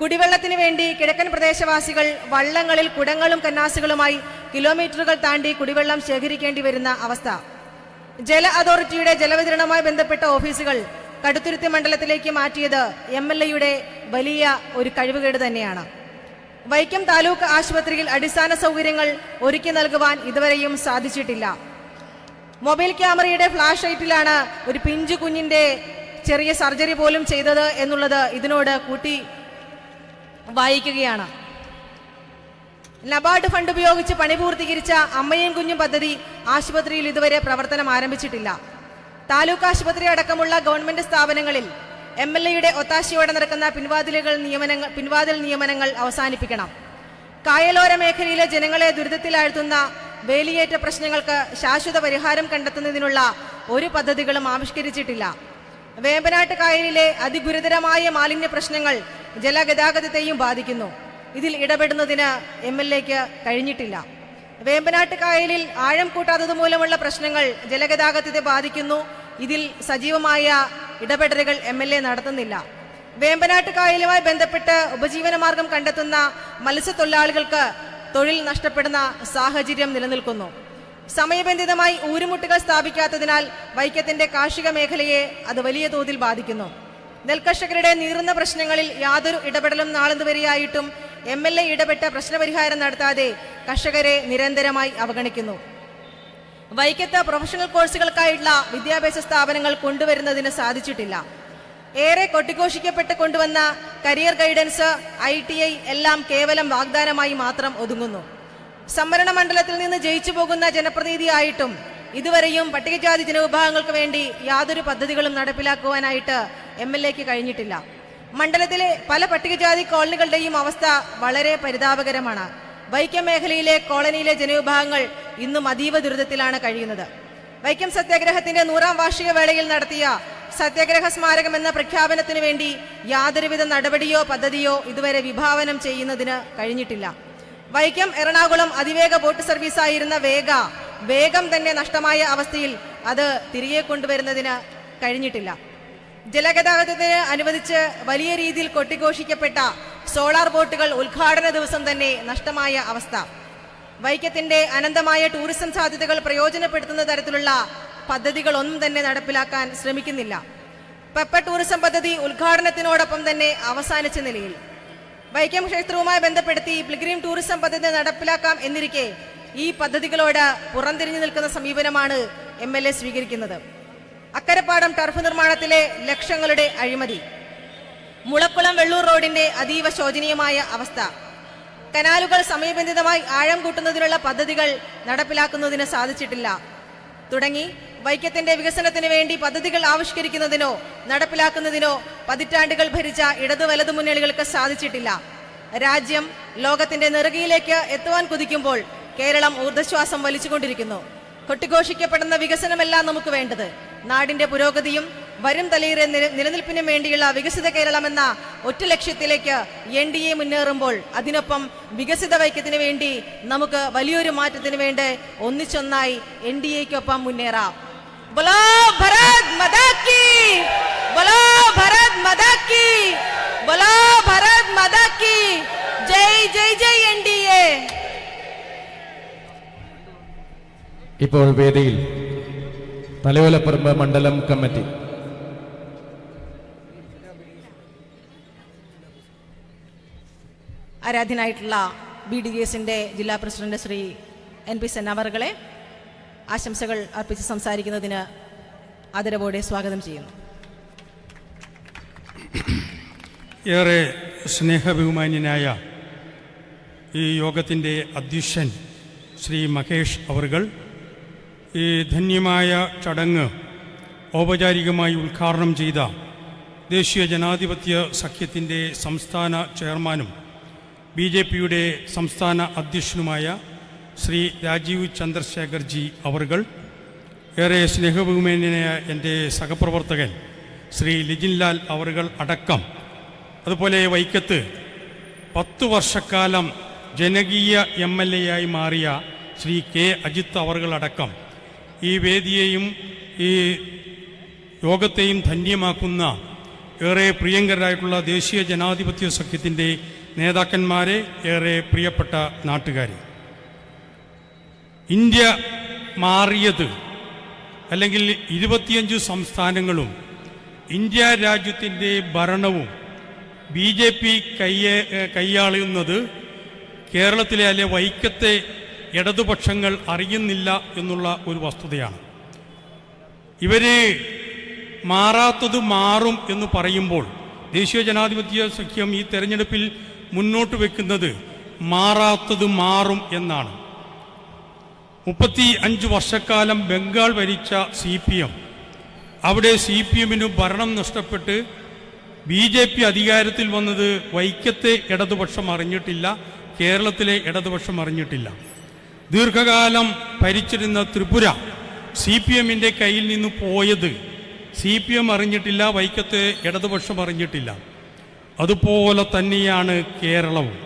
കുടിവെള്ളത്തിന് വേണ്ടി കിഴക്കൻ പ്രദേശവാസികൾ വള്ളങ്ങളിൽ കുടങ്ങളും കന്നാസുകളുമായി കിലോമീറ്ററുകൾ താണ്ടി കുടിവെള്ളം ശേഖരിക്കേണ്ടി വരുന്ന അവസ്ഥ, ജല അതോറിറ്റിയുടെ ജലവിതരണവുമായി ബന്ധപ്പെട്ട ഓഫീസുകൾ കടുത്തുരുത്തി മണ്ഡലത്തിലേക്ക് മാറ്റിയത് MLAയുടെ വലിയ ഒരു കഴിവുകേട് തന്നെയാണ്. വൈക്കം താലൂക്ക് ആശുപത്രിയിൽ അടിസ്ഥാന സൗകര്യങ്ങൾ ഒരുക്കി നൽകുവാൻ ഇതുവരെയും സാധിച്ചിട്ടില്ല. മൊബൈൽ ക്യാമറയുടെ ഫ്ലാഷ് ലൈറ്റിലാണ് ഒരു പിഞ്ചു കുഞ്ഞിന്റെ ചെറിയ സർജറി പോലും ചെയ്തത് എന്നുള്ളത് ഇതിനോട് കൂട്ടി വായിക്കുകയാണ്. നബാർഡ് ഫണ്ട് ഉപയോഗിച്ച് പണി പൂർത്തീകരിച്ച അമ്മയും കുഞ്ഞും പദ്ധതി ആശുപത്രിയിൽ ഇതുവരെ പ്രവർത്തനം ആരംഭിച്ചിട്ടില്ല. താലൂക്ക് ആശുപത്രി അടക്കമുള്ള ഗവൺമെന്റ് സ്ഥാപനങ്ങളിൽ MLAയുടെ ഒത്താശയോടെ നടക്കുന്ന പിൻവാതിൽ നിയമനങ്ങൾ അവസാനിപ്പിക്കണം. കായലോര മേഖലയിലെ ജനങ്ങളെ ദുരിതത്തിലാഴ്ത്തുന്ന വേലിയേറ്റ പ്രശ്നങ്ങൾക്ക് ശാശ്വത പരിഹാരം കണ്ടെത്തുന്നതിനുള്ള ഒരു പദ്ധതികളും ആവിഷ്കരിച്ചിട്ടില്ല. വേമ്പനാട്ട് കായലിലെ അതിഗുരുതരമായ മാലിന്യ പ്രശ്നങ്ങൾ ജലഗതാഗതത്തെയും ബാധിക്കുന്നു. ഇതിൽ ഇടപെടുന്നതിന് MLAക്ക് കഴിഞ്ഞിട്ടില്ല. വേമ്പനാട്ട് കായലിൽ ആഴം കൂട്ടാത്തത് മൂലമുള്ള പ്രശ്നങ്ങൾ ജലഗതാഗതത്തെ ബാധിക്കുന്നു. ഇതിൽ സജീവമായ ഇടപെടലുകൾ MLA നടത്തുന്നില്ല. വേമ്പനാട്ട് കായലുമായി ബന്ധപ്പെട്ട് ഉപജീവനമാർഗം കണ്ടെത്തുന്ന മത്സ്യത്തൊഴിലാളികൾക്ക് തൊഴിൽ നഷ്ടപ്പെടുന്ന സാഹചര്യം നിലനിൽക്കുന്നു. സമയബന്ധിതമായി ഊരുമുട്ടുകൾ സ്ഥാപിക്കാത്തതിനാൽ വൈക്കത്തിന്റെ കാർഷിക മേഖലയെ അത് വലിയ തോതിൽ ബാധിക്കുന്നു. നെൽകർഷകരുടെ നീറുന്ന പ്രശ്നങ്ങളിൽ യാതൊരു ഇടപെടലും നാളുവരെയായിട്ടും MLA ഇടപെട്ട പ്രശ്നപരിഹാരം നടത്താതെ കർഷകരെ നിരന്തരമായി അവഗണിക്കുന്നു. വൈക്കത്ത് പ്രൊഫഷണൽ കോഴ്സുകൾക്കായിട്ടുള്ള വിദ്യാഭ്യാസ സ്ഥാപനങ്ങൾ കൊണ്ടുവരുന്നതിന് സാധിച്ചിട്ടില്ല. ഏറെ കൊട്ടിഘോഷിക്കപ്പെട്ട് കൊണ്ടുവന്ന കരിയർ ഗൈഡൻസ്, ITI എല്ലാം കേവലം വാഗ്ദാനമായി മാത്രം ഒതുങ്ങുന്നു. സംവരണ മണ്ഡലത്തിൽ നിന്ന് ജയിച്ചു പോകുന്ന ജനപ്രതിനിധിയായിട്ടും ഇതുവരെയും പട്ടികജാതി ജനവിഭാഗങ്ങൾക്ക് വേണ്ടി യാതൊരു പദ്ധതികളും നടപ്പിലാക്കുവാനായിട്ട് MLAക്ക് കഴിഞ്ഞിട്ടില്ല. മണ്ഡലത്തിലെ പല പട്ടികജാതി കോളനികളുടെയും അവസ്ഥ വളരെ പരിതാപകരമാണ്. വൈക്കം മേഖലയിലെ കോളനിയിലെ ജനവിഭാഗങ്ങൾ ഇന്നും അതീവ ദുരിതത്തിലാണ് കഴിയുന്നത്. വൈക്കം സത്യാഗ്രഹത്തിന്റെ 100ാം വാർഷിക വേളയിൽ നടത്തിയ സത്യാഗ്രഹ സ്മാരകം എന്ന പ്രഖ്യാപനത്തിനു വേണ്ടി യാതൊരുവിധ നടപടിയോ പദ്ധതിയോ ഇതുവരെ വിഭാവനം ചെയ്യുന്നതിന് കഴിഞ്ഞിട്ടില്ല. വൈക്കം എറണാകുളം അതിവേഗ ബോട്ട് സർവീസായിരുന്ന വേഗം തന്നെ നഷ്ടമായ അവസ്ഥയിൽ അത് തിരികെ കൊണ്ടുവരുന്നതിന് കഴിഞ്ഞിട്ടില്ല. ജലഗതാഗതത്തിന് അനുവദിച്ച് വലിയ രീതിയിൽ കൊട്ടിഘോഷിക്കപ്പെട്ട സോളാർ ബോട്ടുകൾ ഉദ്ഘാടന ദിവസം തന്നെ നഷ്ടമായ അവസ്ഥ. വൈക്കത്തിന്റെ അനന്തമായ ടൂറിസം സാധ്യതകൾ പ്രയോജനപ്പെടുത്തുന്ന തരത്തിലുള്ള പദ്ധതികളൊന്നും തന്നെ നടപ്പിലാക്കാൻ ശ്രമിക്കുന്നില്ല. പെപ്പ ടൂറിസം പദ്ധതി ഉദ്ഘാടനത്തിനോടൊപ്പം തന്നെ അവസാനിച്ച നിലയിൽ. വൈക്കം ക്ഷേത്രവുമായി ബന്ധപ്പെടുത്തി പിൽഗ്രീം ടൂറിസം പദ്ധതി നടപ്പിലാക്കാം എന്നിരിക്കെ ഈ പദ്ധതികളോട് പുറംതിരിഞ്ഞു നിൽക്കുന്ന സമീപനമാണ് MLA സ്വീകരിക്കുന്നത്. അക്കരപ്പാടം ടർഫ് നിർമ്മാണത്തിലെ ലക്ഷങ്ങളുടെ അഴിമതി, മുളക്കുളം വെള്ളൂർ റോഡിന്റെ അതീവ ശോചനീയമായ അവസ്ഥ, കനാലുകൾ സമയബന്ധിതമായി ആഴം കൂട്ടുന്നതിനുള്ള പദ്ധതികൾ നടപ്പിലാക്കുന്നതിന് സാധിച്ചിട്ടില്ല തുടങ്ങി വൈക്കത്തിന്റെ വികസനത്തിന് വേണ്ടി പദ്ധതികൾ ആവിഷ്കരിക്കുന്നതിനോ നടപ്പിലാക്കുന്നതിനോ പതിറ്റാണ്ടുകൾ ഭരിച്ച ഇടതു വലതു മുന്നണികൾക്ക് സാധിച്ചിട്ടില്ല. രാജ്യം ലോകത്തിന്റെ നെറുകയിലേക്ക് എത്തുവാൻ കുതിക്കുമ്പോൾ കേരളം ഊർജ്ജശ്വാസം വലിച്ചുകൊണ്ടിരിക്കുന്നു. കൊട്ടിഘോഷിക്കപ്പെടുന്ന വികസനമല്ല നമുക്ക് വേണ്ടത്. നാടിന്റെ പുരോഗതിയും വരും തലയിലെ നിലനിൽപ്പിനും വേണ്ടിയുള്ള വികസിത കേരളം എന്ന ഒറ്റ ലക്ഷ്യത്തിലേക്ക് NDA മുന്നേറുമ്പോൾ അതിനൊപ്പം വികസിത വൈക്കത്തിന് വേണ്ടി നമുക്ക് വലിയൊരു മാറ്റത്തിന് വേണ്ടി ഒന്നിച്ചൊന്നായി NDAക്കൊപ്പം മുന്നേറാം. ബോലോ Bharat Mata key, ബോലോ Bharat Mata key, ബോലോ Bharat Mata key. ജയ് ജയ് ജയ് NDA. ഇപ്പോൾ വേദിയിൽ തലയോലപ്പറമ്പ് മണ്ഡലം കമ്മിറ്റി ആരാധ്യനായിട്ടുള്ള BDJSന്റെ ജില്ലാ പ്രസിഡന്റ് ശ്രീ NP സെൻ അവർകളെ ആശംസകൾ അർപ്പിച്ച് സംസാരിക്കുന്നതിന് ആദരവോടെ സ്വാഗതം ചെയ്യുന്നു. ഏറെ സ്നേഹബഹുമാന്യനായ ഈ യോഗത്തിൻ്റെ അധ്യക്ഷൻ ശ്രീ മഹേഷ് അവർകൾ ഈ ധന്യമായ ചടങ്ങ് ഔപചാരികമായി ഉദ്ഘാടനം ചെയ്ത ദേശീയ ജനാധിപത്യ സഖ്യത്തിൻ്റെ സംസ്ഥാന ചെയർമാനും BJPയുടെ സംസ്ഥാന അധ്യക്ഷനുമായ ശ്രീ രാജീവ് ചന്ദ്രശേഖർജി അവർകൾ, ഏറെ സ്നേഹബഹുമാന്യനായ എൻ്റെ സഹപ്രവർത്തകൻ ശ്രീ ലിജിൻലാൽ അവർകൾ അടക്കം, അതുപോലെ വൈക്കത്ത് 10 വർഷക്കാലം ജനകീയ MLA ആയി മാറിയ ശ്രീ K അജിത്ത് അവർകളടക്കം ഈ വേദിയെയും ഈ യോഗത്തെയും ധന്യമാക്കുന്ന ഏറെ പ്രിയങ്കരായിട്ടുള്ള ദേശീയ ജനാധിപത്യ സഖ്യത്തിൻ്റെ നേതാക്കന്മാരെ, ഏറെ പ്രിയപ്പെട്ട നാട്ടുകാരെ, ഇന്ത്യ മാറിയത് അല്ലെങ്കിൽ 25 സംസ്ഥാനങ്ങളും ഇന്ത്യ രാജ്യത്തിൻ്റെ ഭരണവും BJP കൈയാളുന്നത് കേരളത്തിലെ അല്ലെ വൈക്കത്തെ ഇടതുപക്ഷങ്ങൾ അറിയുന്നില്ല എന്നുള്ള ഒരു വസ്തുതയാണ്. ഇവര് മാറാത്തത് മാറും എന്ന് പറയുമ്പോൾ ദേശീയ ജനാധിപത്യ സഖ്യം ഈ തെരഞ്ഞെടുപ്പിൽ മുന്നോട്ട് വെക്കുന്നത് മാറാത്തത് മാറും എന്നാണ്. 35 വർഷക്കാലം ബംഗാൾ ഭരിച്ച CPM, അവിടെ CPMന് ഭരണം നഷ്ടപ്പെട്ട് BJP അധികാരത്തിൽ വന്നത് വൈക്കത്തെ ഇടതുപക്ഷം അറിഞ്ഞിട്ടില്ല, കേരളത്തിലെ ഇടതുപക്ഷം അറിഞ്ഞിട്ടില്ല. ദീർഘകാലം ഭരിച്ചിരുന്ന ത്രിപുര CPMന്റെ കയ്യിൽ നിന്ന് പോയത് CPM അറിഞ്ഞിട്ടില്ല, വൈക്കത്തെ ഇടതുപക്ഷം അറിഞ്ഞിട്ടില്ല. അതുപോലെ തന്നെയാണ് കേരളവും.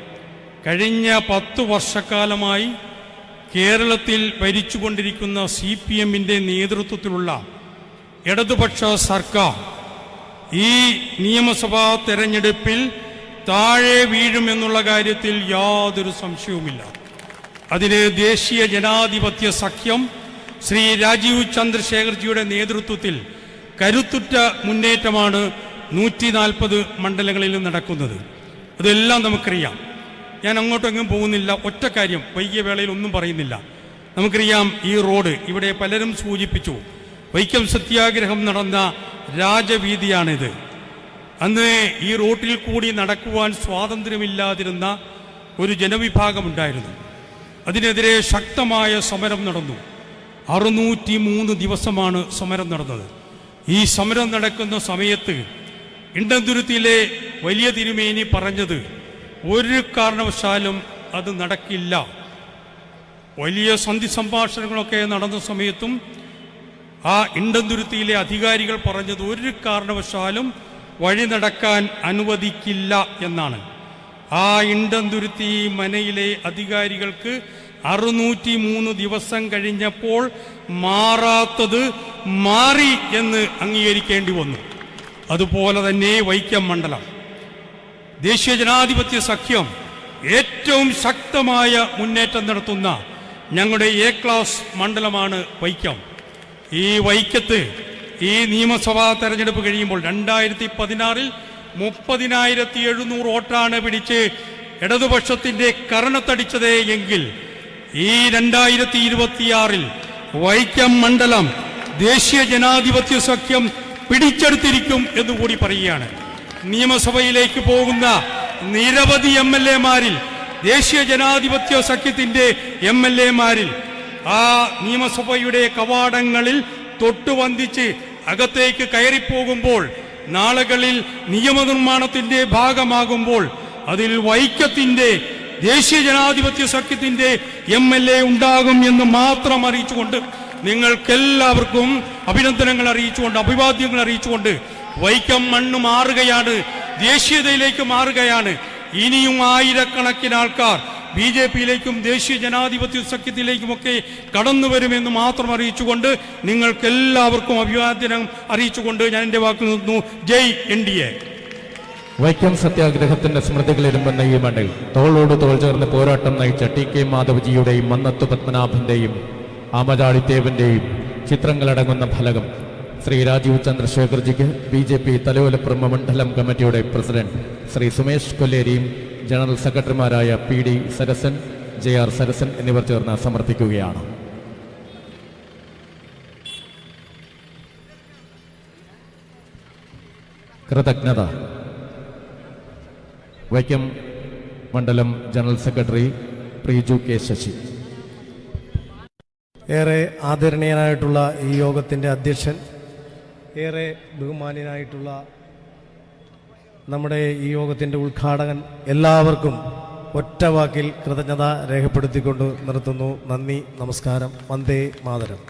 കഴിഞ്ഞ 10 വർഷക്കാലമായി കേരളത്തിൽ ഭരിച്ചുകൊണ്ടിരിക്കുന്ന CPMന്റെ നേതൃത്വത്തിലുള്ള ഇടതുപക്ഷ സർക്കാർ ഈ നിയമസഭാ തെരഞ്ഞെടുപ്പിൽ താഴെ വീഴുമെന്നുള്ള കാര്യത്തിൽ യാതൊരു സംശയവുമില്ല. അതിന് ദേശീയ ജനാധിപത്യ സഖ്യം ശ്രീ രാജീവ് ചന്ദ്രശേഖർജിയുടെ നേതൃത്വത്തിൽ കരുത്തുറ്റ മുന്നേറ്റമാണ് 140 മണ്ഡലങ്ങളിലും നടക്കുന്നത്. അതെല്ലാം നമുക്കറിയാം. ഞാൻ അങ്ങോട്ടെങ്ങും പോകുന്നില്ല. ഒറ്റ കാര്യം വൈകിയ വേളയിൽ ഒന്നും പറയുന്നില്ല. നമുക്കറിയാം, ഈ റോഡ് ഇവിടെ പലരും സൂചിപ്പിച്ചു, വൈക്കം സത്യാഗ്രഹം നടന്ന രാജവീതിയാണിത്. അന്ന് ഈ റോട്ടിൽ കൂടി നടക്കുവാൻ സ്വാതന്ത്ര്യമില്ലാതിരുന്ന ഒരു ജനവിഭാഗമുണ്ടായിരുന്നു. അതിനെതിരെ ശക്തമായ സമരം നടന്നു. 603 ദിവസമാണ് സമരം നടന്നത്. ഈ സമരം നടക്കുന്ന സമയത്ത് ഇണ്ടന്തുരുത്തിയിലെ വലിയ തിരുമേനി പറഞ്ഞത്, ഒരു കാരണവശാലും അത് നടക്കില്ല. വലിയ സന്ധി സംഭാഷണങ്ങളൊക്കെ നടന്ന സമയത്തും ആ ഇണ്ടന്തുരുത്തിയിലെ അധികാരികൾ പറഞ്ഞത്, ഒരു കാരണവശാലും വഴി നടക്കാൻ അനുവദിക്കില്ല എന്നാണ്. ആ ഇണ്ടന്തുരുത്തി മനയിലെ അധികാരികൾക്ക് 603 ദിവസം കഴിഞ്ഞപ്പോൾ മാറാത്തത് മാറി എന്ന് അംഗീകരിക്കേണ്ടി വന്നു. അതുപോലെ തന്നെ വൈക്കം മണ്ഡലം ദേശീയ ജനാധിപത്യ സഖ്യം ഏറ്റവും ശക്തമായ മുന്നേറ്റം നടത്തുന്ന ഞങ്ങളുടെ A ക്ലാസ് മണ്ഡലമാണ് വൈക്കം. ഈ വൈക്കത്ത് ഈ നിയമസഭാ തെരഞ്ഞെടുപ്പ് കഴിയുമ്പോൾ 2016 30,700 വോട്ടാണ് പിടിച്ച് ഇടതുപക്ഷത്തിന്റെ കരണത്തടിച്ചതേ എങ്കിൽ ഈ 2026 വൈക്കം മണ്ഡലം ദേശീയ ജനാധിപത്യ സഖ്യം പിടിച്ചെടുത്തിരിക്കും എന്നുകൂടി പറയുകയാണ്. നിയമസഭയിലേക്ക് പോകുന്ന നിരവധി MLA-മാരിൽ ദേശീയ ജനാധിപത്യ സഖ്യത്തിന്റെ MLA-മാരിൽ ആ നിയമസഭയുടെ കവാടങ്ങളിൽ തൊട്ടുവന്ദിച്ച് അകത്തേക്ക് കയറിപ്പോകുമ്പോൾ, നാളുകളിൽ നിയമനിർമ്മാണത്തിന്റെ ഭാഗമാകുമ്പോൾ അതിൽ വൈക്കത്തിന്റെ ദേശീയ ജനാധിപത്യ സഖ്യത്തിന്റെ MLA ഉണ്ടാകും എന്ന് മാത്രം അറിയിച്ചുകൊണ്ട്, നിങ്ങൾക്കെല്ലാവർക്കും അഭിനന്ദനങ്ങൾ അറിയിച്ചുകൊണ്ട്, അഭിവാദ്യങ്ങൾ അറിയിച്ചുകൊണ്ട്, വൈക്കം മണ്ണ് മാറുകയാണ്, ദേശീയതയിലേക്ക് മാറുകയാണ്. ഇനിയും ആയിരക്കണക്കിന് ആൾക്കാർ BJP-യിലേക്കും ദേശീയ ജനാധിപത്യ സഖ്യത്തിലേക്കുമൊക്കെ കടന്നു വരുമെന്ന് മാത്രം അറിയിച്ചുകൊണ്ട്, നിങ്ങൾക്കെല്ലാവർക്കും അഭിവാദ്യം അറിയിച്ചുകൊണ്ട് ഞാൻ എൻ്റെ വാക്കിൽ നിന്നു. ജയ് NDA. വൈക്കം സത്യാഗ്രഹത്തിന്റെ സ്മൃതികളിരുമ്പെന്ന ഈ മണ്ണിൽ തോളോട് തോൾ ചേർന്ന് പോരാട്ടം നയിച്ച TK മാധവജിയുടെയും മന്നത്തു പത്മനാഭന്റെയും ആമചാടിത്തേവന്റെയും ചിത്രങ്ങളടങ്ങുന്ന ഫലകം ശ്രീ രാജീവ് ചന്ദ്രശേഖർജിക്ക് BJP തലയോലപ്പുറം മണ്ഡലം കമ്മിറ്റിയുടെ പ്രസിഡന്റ് ശ്രീ സുമേഷ് കൊല്ലേരിയും ജനറൽ സെക്രട്ടറിമാരായ PD സരസൻ, JR സരസൻ എന്നിവർ ചേർന്ന് സമർപ്പിക്കുകയാണ്. കൃതജ്ഞത. വൈക്കം മണ്ഡലം general secretary Preeju K. Sasi. ഏറെ ആദരണീയനായിട്ടുള്ള ഈ യോഗത്തിൻ്റെ അധ്യക്ഷൻ, ഏറെ ബഹുമാന്യനായിട്ടുള്ള നമ്മുടെ ഈ യോഗത്തിൻ്റെ ഉദ്ഘാടകൻ, എല്ലാവർക്കും ഒറ്റ വാക്കിൽ കൃതജ്ഞത രേഖപ്പെടുത്തിക്കൊണ്ട് നിർത്തുന്നു. നന്ദി, നമസ്കാരം. വന്ദേ മാതരം.